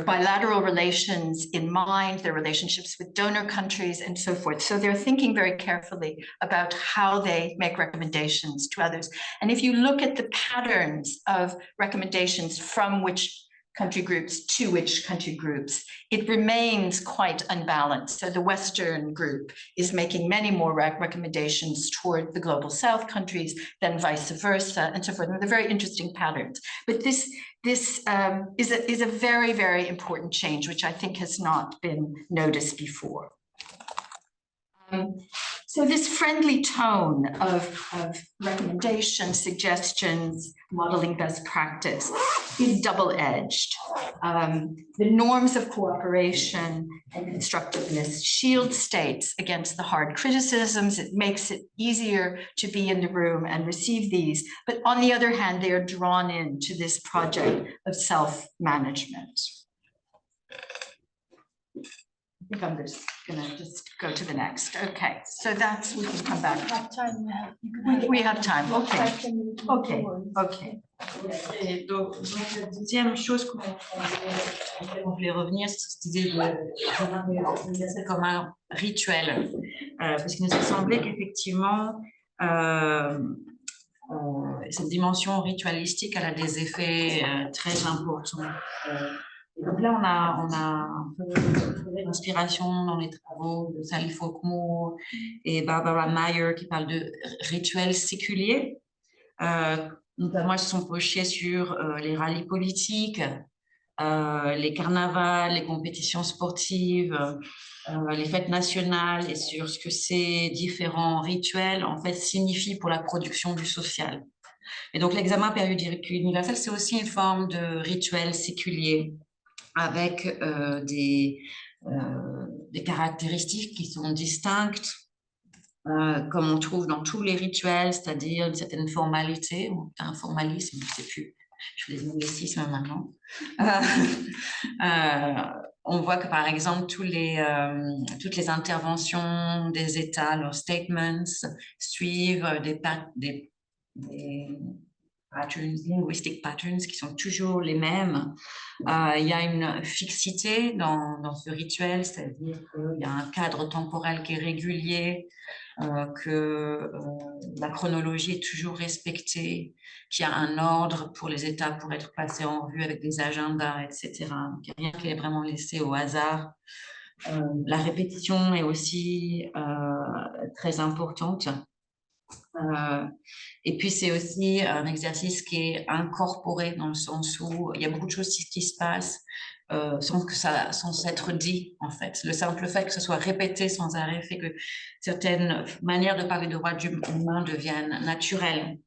[SPEAKER 2] bilateral relations in mind, their relationships with donor countries and so forth. So they're thinking very carefully about how they make recommendations to others. And if you look at the patterns of recommendations from which country groups to which country groups, it remains quite unbalanced. So the Western group is making many more recommendations toward the global South countries than vice versa, and so forth. And they're very interesting patterns. But this is a very, very important change, which I think has not been noticed before. So this friendly tone of recommendations, suggestions, modeling best practice is double-edged. The norms of cooperation and constructiveness shield states against the hard criticisms. It makes it easier to be in the room and receive these. But on the other hand, they are drawn into this project of self-management. I think I'm just gonna go to the next. Okay, so that's, we can come back. We have time, okay. Okay, okay.
[SPEAKER 3] Et donc, la deuxième chose qu'on voulait revenir, c'est cette idée de ça comme un rituel. Parce qu'il nous a semblé qu'effectivement, cette dimension ritualistique, elle a des effets très importants. Donc là, on a un peu trouvé l'inspiration dans les travaux de Sally Faulkner et Barbara Meyer qui parlent de rituels séculiers. Notamment, elles se sont penchées sur les rallyes politiques, les carnavals, les compétitions sportives, les fêtes nationales et sur ce que ces différents rituels en fait signifient pour la production du social. Et donc l'examen périodique universel, c'est aussi une forme de rituel séculier avec des caractéristiques qui sont distinctes, comme on trouve dans tous les rituels, c'est-à-dire une certaine formalité ou un formalisme, je ne sais plus. Je fais des anglicismes maintenant. On voit que, par exemple, toutes les interventions des États, leurs statements, suivent des patterns, linguistic patterns qui sont toujours les mêmes. Il y a une fixité dans ce rituel, c'est-à-dire qu'il y a un cadre temporel qui est régulier, que la chronologie est toujours respectée, qu'il y a un ordre pour les étapes pour être passées en revue avec des agendas, etc. Donc, il n'y a rien qui est vraiment laissé au hasard. La répétition est aussi très importante. Et puis, c'est aussi un exercice qui est incorporé dans le sens où il y a beaucoup de choses qui se passent sans être dit, en fait. Le simple fait que ce soit répété sans arrêt fait que certaines manières de parler de droits humains deviennent naturelles,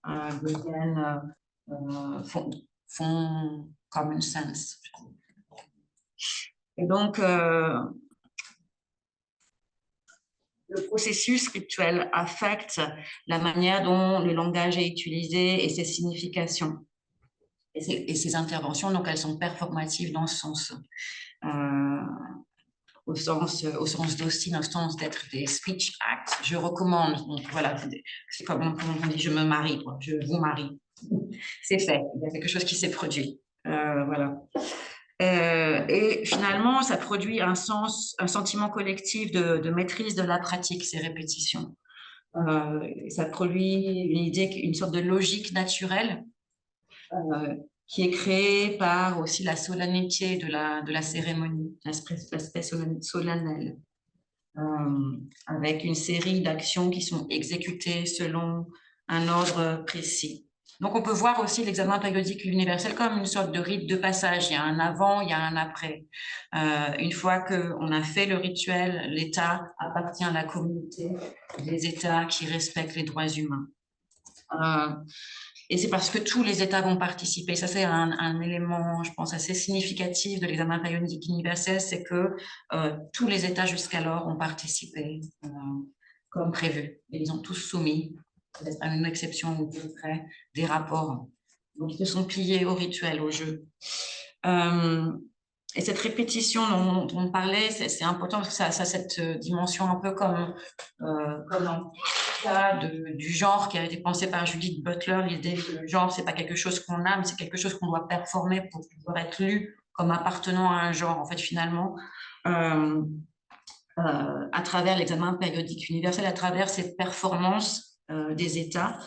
[SPEAKER 3] font common sense. Et donc, le processus rituel affecte la manière dont le langage est utilisé et ses significations. Et ces interventions, donc, elles sont performatives dans ce sens. Au sens d'Austin, au sens d'être des speech acts. Je recommande. Donc, voilà, c'est comme on dit, je me marie, quoi. Je vous marie. C'est fait. Il y a quelque chose qui s'est produit. Voilà. Et finalement, ça produit un sentiment collectif de maîtrise de la pratique, ces répétitions. Ça produit une sorte de logique naturelle qui est créée par aussi la solennité de la cérémonie, l'aspect solennel, avec une série d'actions qui sont exécutées selon un ordre précis. Donc, on peut voir aussi l'examen périodique universel comme une sorte de rite de passage. Il y a un avant, il y a un après. Une fois qu'on a fait le rituel, l'État appartient à la communauté des États qui respectent les droits humains. Et c'est parce que tous les États vont participer. Ça, c'est un élément, je pense, assez significatif de l'examen périodique universel, c'est que tous les États jusqu'alors ont participé comme prévu. Et ils ont tous soumis, peut-être à une exception ou deux près, des rapports. Donc, ils se sont pliés au rituel, au jeu. Et cette répétition dont on parlait, c'est important parce que ça a cette dimension un peu comme dans le cas du genre qui a été pensé par Judith Butler, l'idée que le genre, c'est pas quelque chose qu'on a, mais c'est quelque chose qu'on doit performer pour pouvoir être lu comme appartenant à un genre. En fait, finalement, à travers l'examen périodique universel, à travers cette performance des États,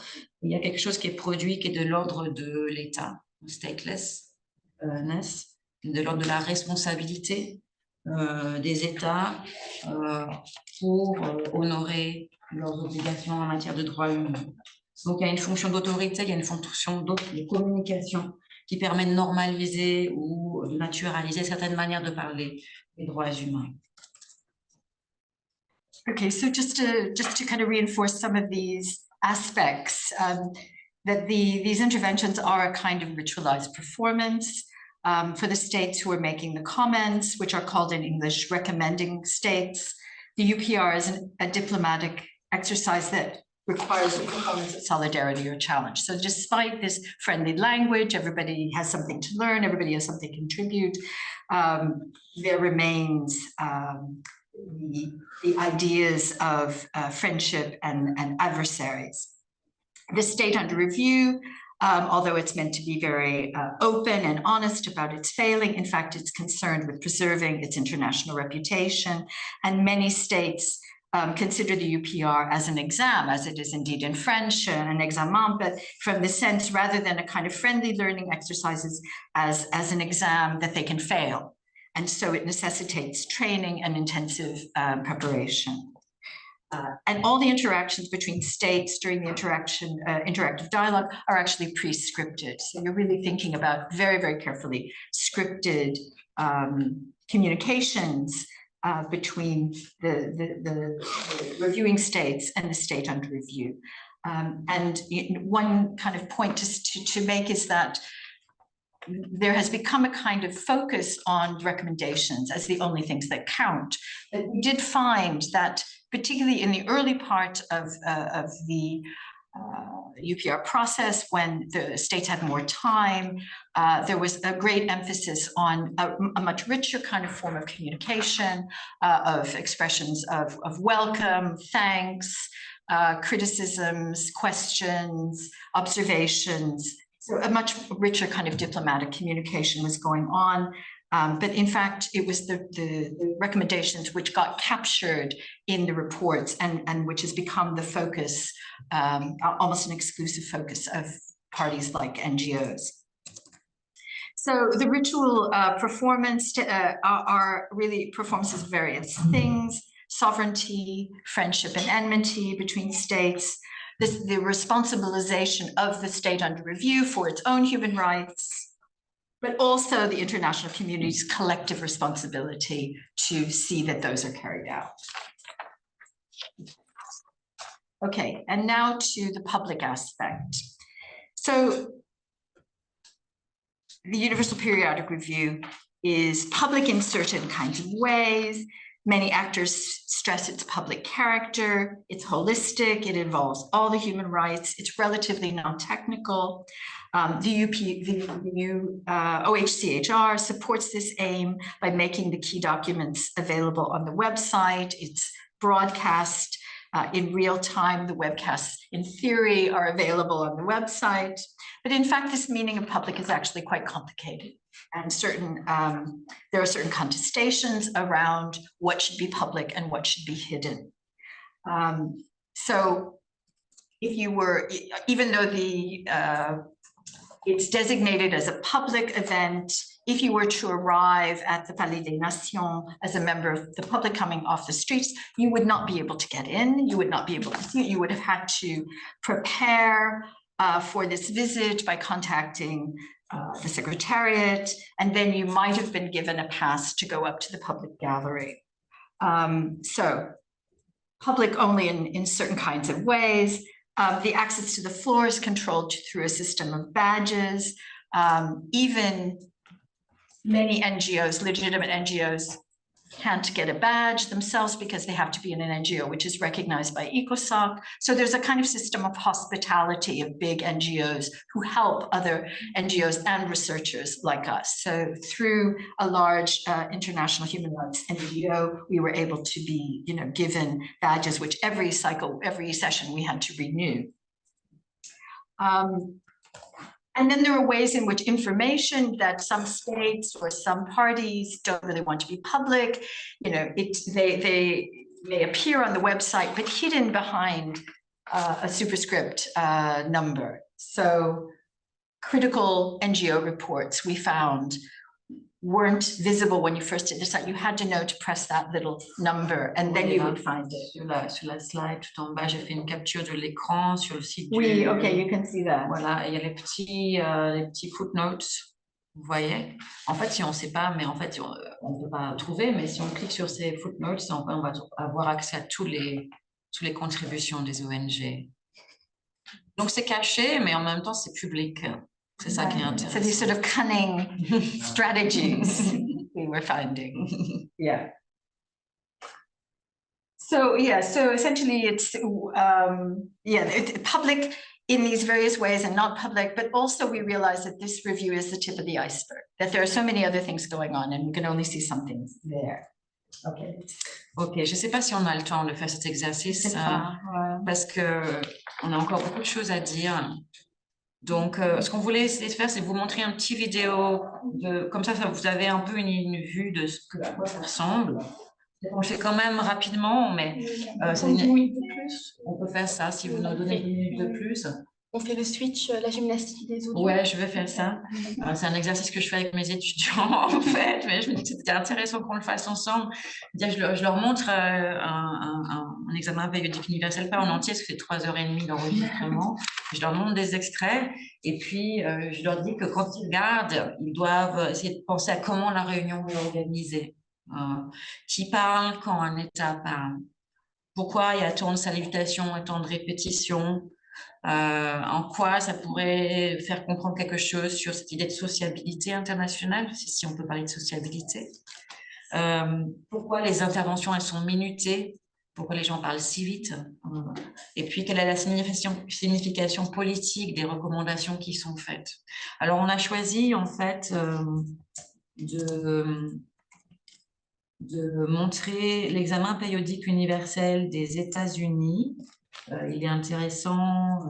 [SPEAKER 3] il y a quelque chose qui est produit qui est de l'ordre de l'État, statelessness, de l'ordre de la responsabilité des États pour honorer leurs obligations en matière de droits humains. Donc, il y a une fonction d'autorité, il y a une fonction de communication qui permet de normaliser ou de naturaliser certaines manières de parler des droits humains.
[SPEAKER 2] Okay, so just to kind of reinforce some of these aspects, that these interventions are a kind of ritualized performance for the states who are making the comments, which are called in English recommending states. The UPR is a diplomatic exercise that requires a performance of solidarity or challenge. So despite this friendly language, everybody has something to learn, everybody has something to contribute, there remains the ideas of friendship and adversaries. The state under review, although it's meant to be very open and honest about its failing, in fact, it's concerned with preserving its international reputation. And many states consider the UPR as an exam, as it is indeed in French, an examen, but from the sense, rather than a kind of friendly learning exercises, as an exam that they can fail. And so it necessitates training and intensive preparation. And all the interactions between states during the interactive dialogue are actually pre-scripted. So you're really thinking about very, very carefully scripted communications between the reviewing states and the state under review. And one kind of point to make is that there has become a kind of focus on recommendations as the only things that count. But we did find that, particularly in the early part of the UPR process, when the states had more time, there was a great emphasis on a much richer kind of form of communication, of expressions of welcome, thanks, criticisms, questions, observations. So a much richer kind of diplomatic communication was going on. But in fact, it was the recommendations which got captured in the reports and which has become the focus, almost an exclusive focus of parties like NGOs. So the ritual performance are really performances of various things: sovereignty, friendship and enmity between states, the responsibilization of the state under review for its own human rights, but also the international community's collective responsibility to see that those are carried out. Okay, and now to the public aspect. So the Universal Periodic Review is public in certain kinds of ways. Many actors stress its public character. It's holistic. It involves all the human rights. It's relatively non-technical. The OHCHR supports this aim by making the key documents available on the website. It's broadcast in real time. The webcasts, in theory, are available on the website. But in fact, this meaning of public is actually quite complicated. And there are certain contestations around what should be public and what should be hidden. So if you were, even though it's designated as a public event, if you were to arrive at the Palais des Nations as a member of the public coming off the streets, you would not be able to get in, you would not be able to see it, you would have had to prepare for this visit by contacting the Secretariat, and then you might have been given a pass to go up to the public gallery. So public only in certain kinds of ways. The access to the floor is controlled through a system of badges. Even many NGOs, legitimate NGOs, can't get a badge themselves because they have to be in an NGO which is recognized by ECOSOC. So there's a kind of system of hospitality of big NGOs who help other NGOs and researchers like us. So through a large international human rights NGO, we were able to be, given badges, which every session we had to renew. And then there are ways in which information that some states or some parties don't really want to be public, they may appear on the website, but hidden behind a superscript number. So critical NGO reports we found weren't visible when you first did the site. You had to know to press that little number and then you would find it.
[SPEAKER 3] Sur la slide, tout en bas, j'ai fait une capture de l'écran sur le site.
[SPEAKER 2] Oui, okay, you can see that.
[SPEAKER 3] Voilà, il y a les petits footnotes, vous voyez. En fait, si on ne sait pas, mais en fait, on ne peut pas trouver, mais si on clique sur ces footnotes, on va avoir accès à toutes les contributions des ONG. Donc, c'est caché, mais en même temps, c'est public. C'est ça qui est intéressant.
[SPEAKER 2] So these sort of cunning strategies we were finding. Yeah. So essentially it's public in these various ways and not public, but also we realize that this review is the tip of the iceberg, that there are so many other things going on and we can only see some things there.
[SPEAKER 3] Ok, je ne sais pas si on a le temps de faire cet exercice parce qu'on a encore beaucoup de choses à dire. Donc, ce qu'on voulait essayer de faire, c'est vous montrer un petit vidéo, comme ça vous avez un peu une vue de à quoi ça ressemble. On le fait quand même rapidement, mais
[SPEAKER 4] Une minute de plus.
[SPEAKER 3] on peut faire ça si vous nous donnez 10 minutes de plus.
[SPEAKER 4] On fait le switch, la gymnastique des audios.
[SPEAKER 3] Ouais, je vais faire ça. C'est un exercice que je fais avec mes étudiants, en fait, mais je me dis que c'était intéressant qu'on le fasse ensemble. Je leur montre un examen périodique universel, pas en entier, ça fait 3h30 d'enregistrement. Je leur montre des extraits et puis je leur dis que quand ils regardent, ils doivent essayer de penser à comment la réunion est organisée. Qui parle quand un État parle? Pourquoi il y a tant de salutations et tant de répétitions? En quoi ça pourrait faire comprendre quelque chose sur cette idée de sociabilité internationale, si on peut parler de sociabilité. Pourquoi les interventions, elles sont minutées, pourquoi les gens parlent si vite, et puis quelle est la signification politique des recommandations qui sont faites. Alors, on a choisi, en fait, de montrer l'examen périodique universel des États-Unis. Il est intéressant.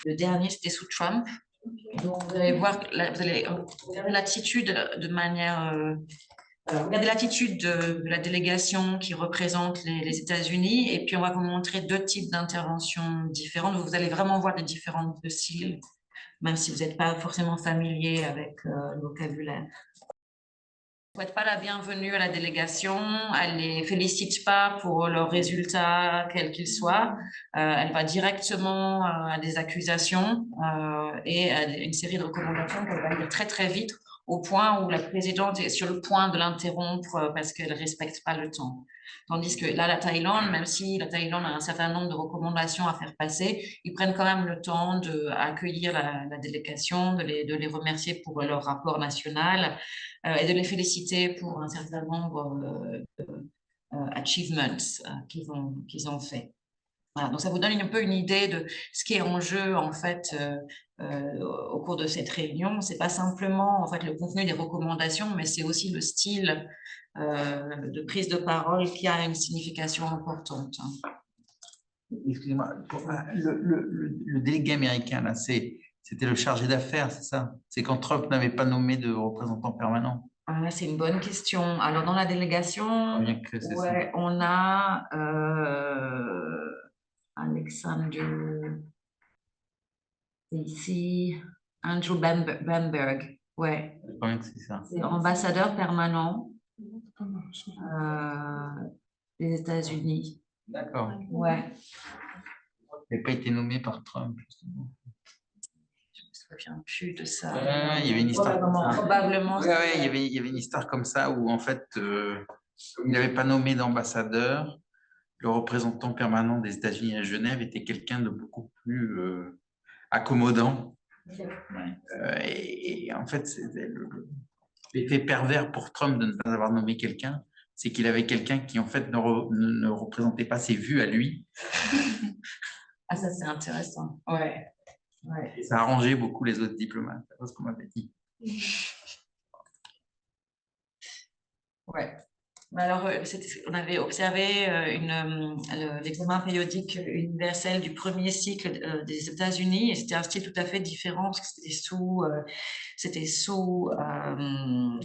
[SPEAKER 3] Le dernier, c'était sous Trump. Donc, vous allez voir, vous allez regarder l'attitude de manière... regardez l'attitude de la délégation qui représente les États-Unis, et puis on va vous montrer 2 types d'interventions différentes. Vous allez vraiment voir des différences de style, même si vous n'êtes pas forcément familier avec le vocabulaire. Elle ne souhaite pas la bienvenue à la délégation, elle ne les félicite pas pour leurs résultats, quels qu'ils soient. Elle va directement à des accusations et à une série de recommandations qu'elle va dire très très vite, au point où la présidente est sur le point de l'interrompre parce qu'elle ne respecte pas le temps. Tandis que là, la Thaïlande, même si la Thaïlande a un certain nombre de recommandations à faire passer, ils prennent quand même le temps d'accueillir la délégation, de les remercier pour leur rapport national et de les féliciter pour un certain nombre achievements qu'ils ont fait. Voilà, donc ça vous donne un peu une idée de ce qui est en jeu en fait au cours de cette réunion. C'est pas simplement en fait le contenu des recommandations, mais c'est aussi le style de prise de parole qui a une signification importante.
[SPEAKER 5] Excusez-moi, le délégué américain là, c'était le chargé d'affaires, c'est ça? C'est quand Trump n'avait pas nommé de représentant permanent.
[SPEAKER 3] Ah, c'est une bonne question. Alors dans la délégation, ouais, on a Alexander, ici, Andrew Bamberg, ouais.
[SPEAKER 5] C'est ça.
[SPEAKER 3] C'est ambassadeur permanent des États-Unis.
[SPEAKER 5] D'accord.
[SPEAKER 3] Ouais.
[SPEAKER 5] Il n'a pas été nommé par Trump, justement.
[SPEAKER 3] Je ne me souviens plus de ça.
[SPEAKER 5] Il y avait une histoire comme ça.
[SPEAKER 3] Probablement.
[SPEAKER 5] Ouais, il y avait une histoire comme ça où, en fait, il n'avait pas nommé d'ambassadeur. Le représentant permanent des États-Unis à Genève était quelqu'un de beaucoup plus accommodant. Et en fait, l'effet pervers pour Trump de ne pas avoir nommé quelqu'un, c'est qu'il avait quelqu'un qui, en fait, ne représentait pas ses vues à lui.
[SPEAKER 3] Ah, ça, c'est intéressant. Ouais.
[SPEAKER 5] Et ça a arrangé beaucoup les autres diplomates, c'est ce qu'on m'avait dit.
[SPEAKER 3] Ouais. Alors, on avait observé l'examen périodique universel du premier cycle des États-Unis, et c'était un style tout à fait différent parce que c'était sous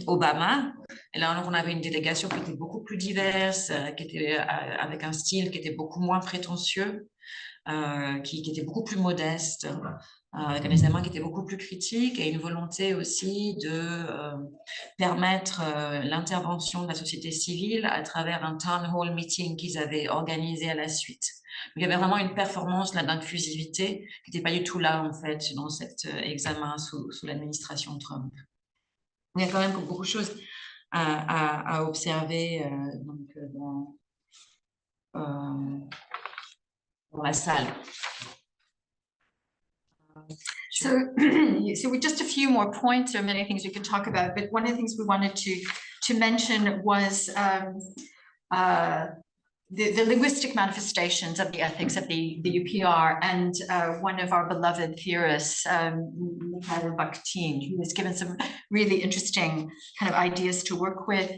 [SPEAKER 3] Obama. Et là, on avait une délégation qui était beaucoup plus diverse, qui était avec un style qui était beaucoup moins prétentieux, qui était beaucoup plus modeste, avec un examen qui était beaucoup plus critique et une volonté aussi de permettre l'intervention de la société civile à travers un town hall meeting qu'ils avaient organisé à la suite. Donc, il y avait vraiment une performance d'inclusivité qui n'était pas du tout là, en fait, dans cet examen sous l'administration de Trump. Il y a quand même beaucoup de choses à observer dans la salle.
[SPEAKER 2] So we just a few more points. There are many things we could talk about, but one of the things we wanted to mention was the linguistic manifestations of the ethics of the UPR, and one of our beloved theorists, Mikhail Bakhtin, who has given some really interesting kind of ideas to work with.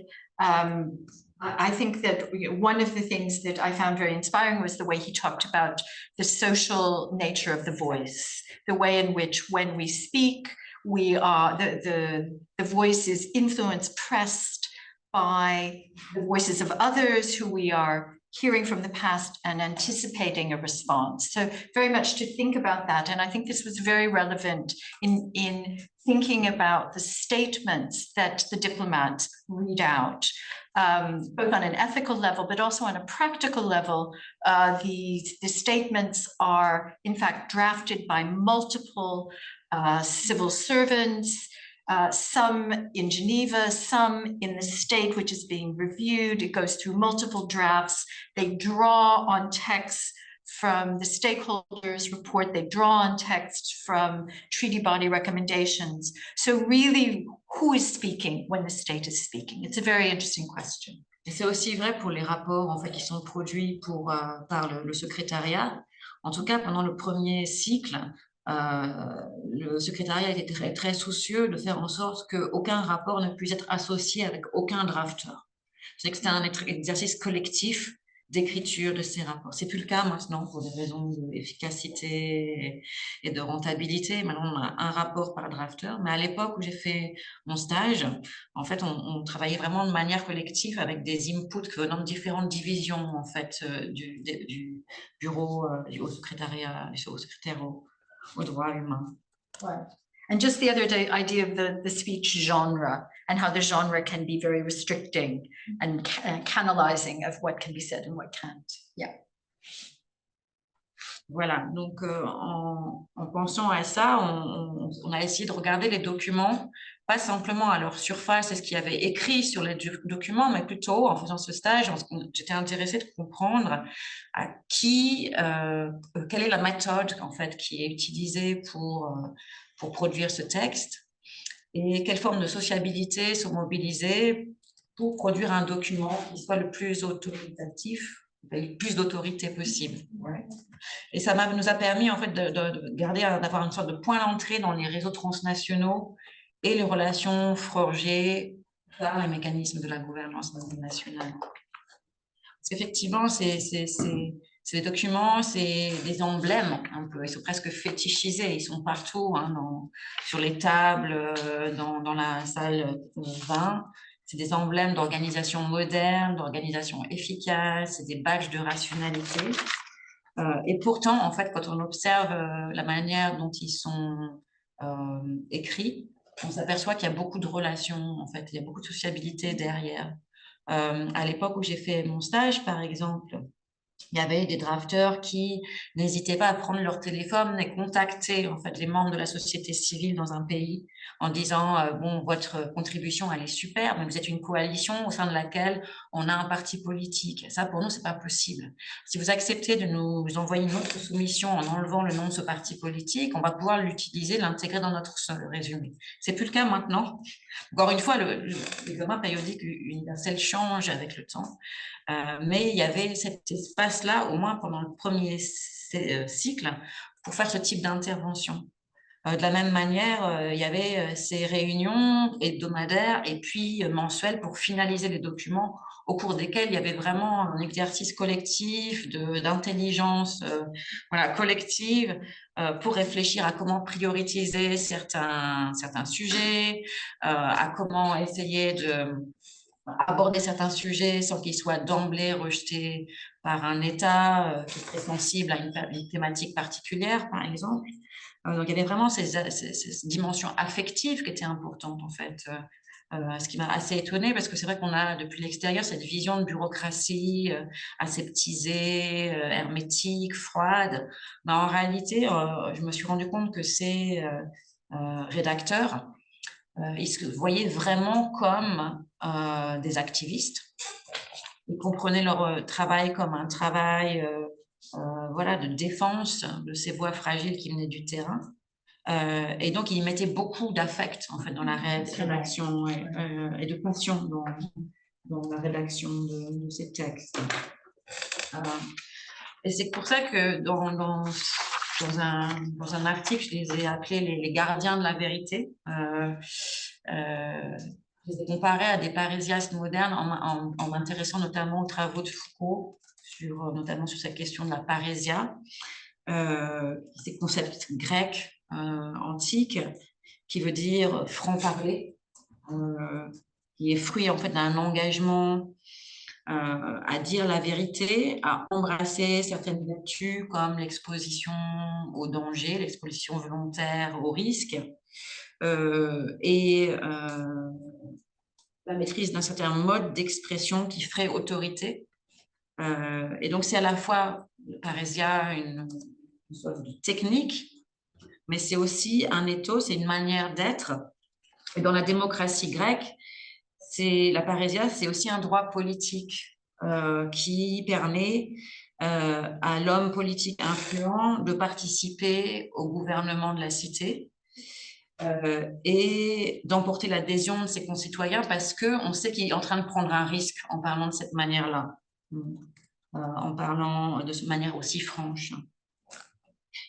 [SPEAKER 2] I think that one of the things that I found very inspiring was the way he talked about the social nature of the voice, the way in which when we speak, we are the voice is influenced, pressed by the voices of others who we are hearing from the past and anticipating a response. So very much to think about that. And I think this was very relevant in thinking about the statements that the diplomats read out, both on an ethical level, but also on a practical level. The statements are, in fact, drafted by multiple civil servants, some in Geneva, some in the state which is being reviewed. It goes through multiple drafts. They draw on texts from the stakeholders report. They draw on text from treaty body recommendations. So really, who is speaking when the state is speaking? It's a very interesting question.
[SPEAKER 3] Et c'est aussi vrai pour les rapports en fait, qui sont produits par le secrétariat. En tout cas, pendant le premier cycle, le secrétariat était très, très soucieux de faire en sorte qu'aucun rapport ne puisse être associé avec aucun drafteur. C'est que c'était un exercice collectif d'écriture de ces rapports. C'est plus le cas maintenant pour des raisons d'efficacité et de rentabilité. Maintenant, on a un rapport par drafteur. Mais à l'époque où j'ai fait mon stage, en fait, on travaillait vraiment de manière collective avec des inputs venant de différentes divisions en fait du bureau au secrétariat, au secrétaire aux droits humains.
[SPEAKER 2] Right. And just the other day, idea of the speech genre and how the genre can be very restricting and canalizing of what can be said and what can't. Yeah.
[SPEAKER 3] Voilà, donc en pensant à ça, on a essayé de regarder les documents, pas simplement à leur surface et ce qu'il y avait écrit sur les documents, mais plutôt en faisant ce stage, j'étais intéressée de comprendre à quelle est la méthode en fait qui est utilisée pour produire ce texte et quelles formes de sociabilité sont mobilisées pour produire un document qui soit le plus autoritatif, avec le plus d'autorité possible. Ouais. Et ça nous a permis en fait d'avoir une sorte de point d'entrée dans les réseaux transnationaux et les relations forgées par les mécanismes de la gouvernance nationale. Parce qu'effectivement, ces documents, c'est des emblèmes un peu, ils sont presque fétichisés, ils sont partout, hein, sur les tables, dans la salle 20. C'est des emblèmes d'organisation moderne, d'organisation efficace, c'est des badges de rationalité. Et pourtant, en fait, quand on observe la manière dont ils sont écrits, on s'aperçoit qu'il y a beaucoup de relations, en fait, il y a beaucoup de sociabilité derrière. À l'époque où j'ai fait mon stage, par exemple, il y avait des drafteurs qui n'hésitaient pas à prendre leur téléphone et contacter en fait les membres de la société civile dans un pays en disant bon, votre contribution elle est super, mais vous êtes une coalition au sein de laquelle on a un parti politique. Ça pour nous c'est pas possible. Si vous acceptez de nous envoyer une autre soumission en enlevant le nom de ce parti politique, on va pouvoir l'utiliser, l'intégrer dans notre résumé. C'est plus le cas maintenant. Encore une fois, l'examen périodique universel change avec le temps. Mais il y avait cet espace-là, au moins pendant le premier cycle, pour faire ce type d'intervention. De la même manière, il y avait ces réunions hebdomadaires et puis mensuelles pour finaliser les documents au cours desquels il y avait vraiment un exercice collectif d'intelligence collective pour réfléchir à comment prioriser certains sujets, à comment essayer aborder certains sujets sans qu'ils soient d'emblée rejetés par un État qui serait sensible à une thématique particulière, par exemple. Donc, il y avait vraiment ces dimensions affectives qui étaient importantes, en fait. Ce qui m'a assez étonnée, parce que c'est vrai qu'on a, depuis l'extérieur, cette vision de bureaucratie aseptisée, hermétique, froide. Mais en réalité, je me suis rendu compte que ces rédacteurs, ils se voyaient vraiment comme des activistes. Ils comprenaient leur travail comme un travail de défense de ces voix fragiles qui venaient du terrain. Et donc, ils mettaient beaucoup d'affect en fait, dans la rédaction et de passion dans la rédaction de ces textes. Et c'est pour ça que dans un article, je les ai appelés les gardiens de la vérité. Je les ai comparés à des parésiastes modernes en m'intéressant notamment aux travaux de Foucault, notamment sur cette question de la parésia, ces concepts grecs antiques qui veut dire franc-parler, qui est fruit en fait d'un engagement à dire la vérité, à embrasser certaines vertus comme l'exposition au danger, l'exposition volontaire au risque, et la maîtrise d'un certain mode d'expression qui ferait autorité. Et donc, c'est à la fois, Parésia, une sorte de technique, mais c'est aussi un ethos, c'est une manière d'être. Et dans la démocratie grecque, la parésia, c'est aussi un droit politique qui permet à l'homme politique influent de participer au gouvernement de la cité et d'emporter l'adhésion de ses concitoyens parce qu'on sait qu'il est en train de prendre un risque en parlant de cette manière-là, en parlant de cette manière aussi franche.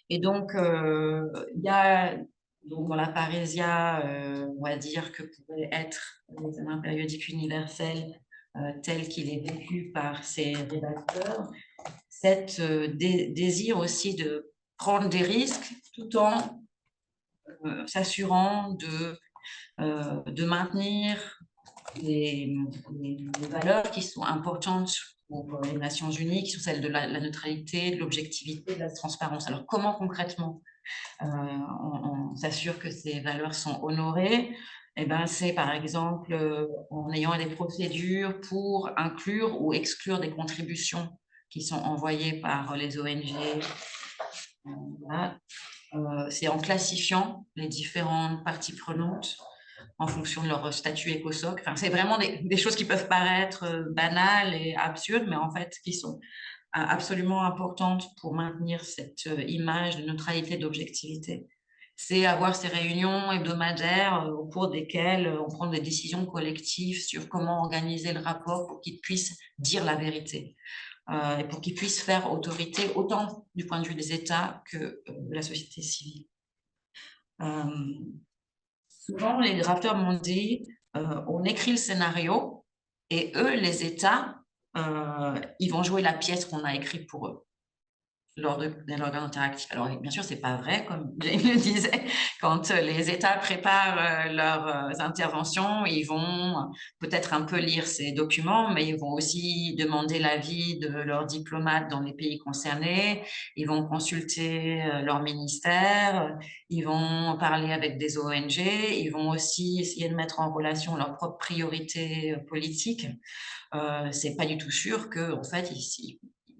[SPEAKER 3] Et donc, il y a donc, dans la parésia, on va dire que pourrait être l'examen périodique universel tel qu'il est vécu par ses rédacteurs, cet désir aussi de prendre des risques tout en s'assurant de maintenir les valeurs qui sont importantes pour les Nations Unies, qui sont celles de la neutralité, de l'objectivité, de la transparence. Alors, comment concrètement on s'assure que ces valeurs sont honorées? Eh ben, c'est par exemple en ayant des procédures pour inclure ou exclure des contributions qui sont envoyées par les ONG. Voilà. C'est en classifiant les différentes parties prenantes en fonction de leur statut ECOSOC. Enfin, c'est vraiment des choses qui peuvent paraître banales et absurdes, mais en fait qui sont absolument importantes pour maintenir cette image de neutralité, d'objectivité. C'est avoir ces réunions hebdomadaires au cours desquelles on prend des décisions collectives sur comment organiser le rapport pour qu'ils puissent dire la vérité et pour qu'ils puissent faire autorité autant du point de vue des États que de la société civile. Souvent, les drafteurs m'ont dit on écrit le scénario et eux, les États, ils vont jouer la pièce qu'on a écrite pour eux lors d'un organe interactif. Alors, bien sûr, c'est pas vrai, comme Jane le disait. Quand les États préparent leurs interventions, ils vont peut-être un peu lire ces documents, mais ils vont aussi demander l'avis de leurs diplomates dans les pays concernés. Ils vont consulter leur ministère. Ils vont parler avec des ONG. Ils vont aussi essayer de mettre en relation leurs propres priorités politiques. C'est pas du tout sûr que, en fait, ils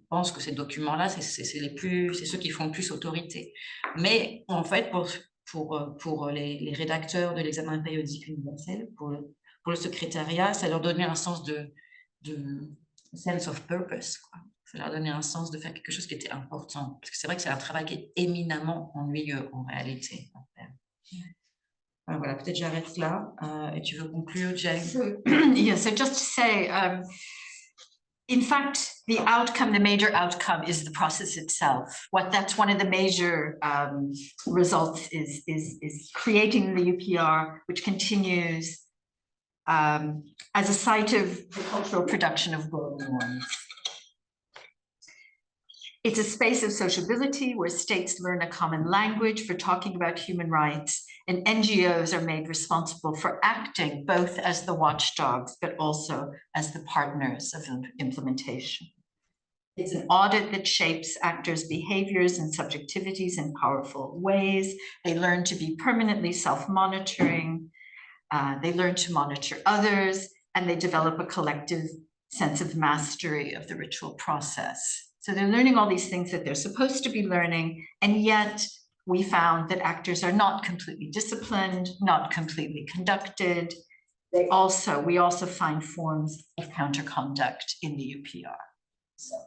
[SPEAKER 3] pensent que ces documents-là, c'est ceux qui font le plus autorité. Mais en fait, pour les rédacteurs de l'examen périodique universel, pour le secrétariat, ça leur donnait un sens de sense of purpose, quoi. Ça leur donnait un sens de faire quelque chose qui était important. Parce que c'est vrai que c'est un travail qui est éminemment ennuyeux en réalité. Voilà, peut-être j'arrête là. Et tu veux conclure, Jane?
[SPEAKER 2] Yeah, so just to say, in fact, the major outcome is the process itself. That's one of the major results is creating the UPR, which continues as a site of the cultural production of global norms. It's a space of sociability where states learn a common language for talking about human rights, and NGOs are made responsible for acting both as the watchdogs, but also as the partners of implementation. It's an audit that shapes actors' behaviors and subjectivities in powerful ways. They learn to be permanently self-monitoring. They learn to monitor others, and they develop a collective sense of mastery of the ritual process. So they're learning all these things that they're supposed to be learning, and yet we found that actors are not completely disciplined, not completely conducted. We also find forms of counter-conduct in the UPR. So,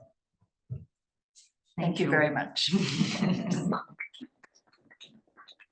[SPEAKER 2] thank you very much.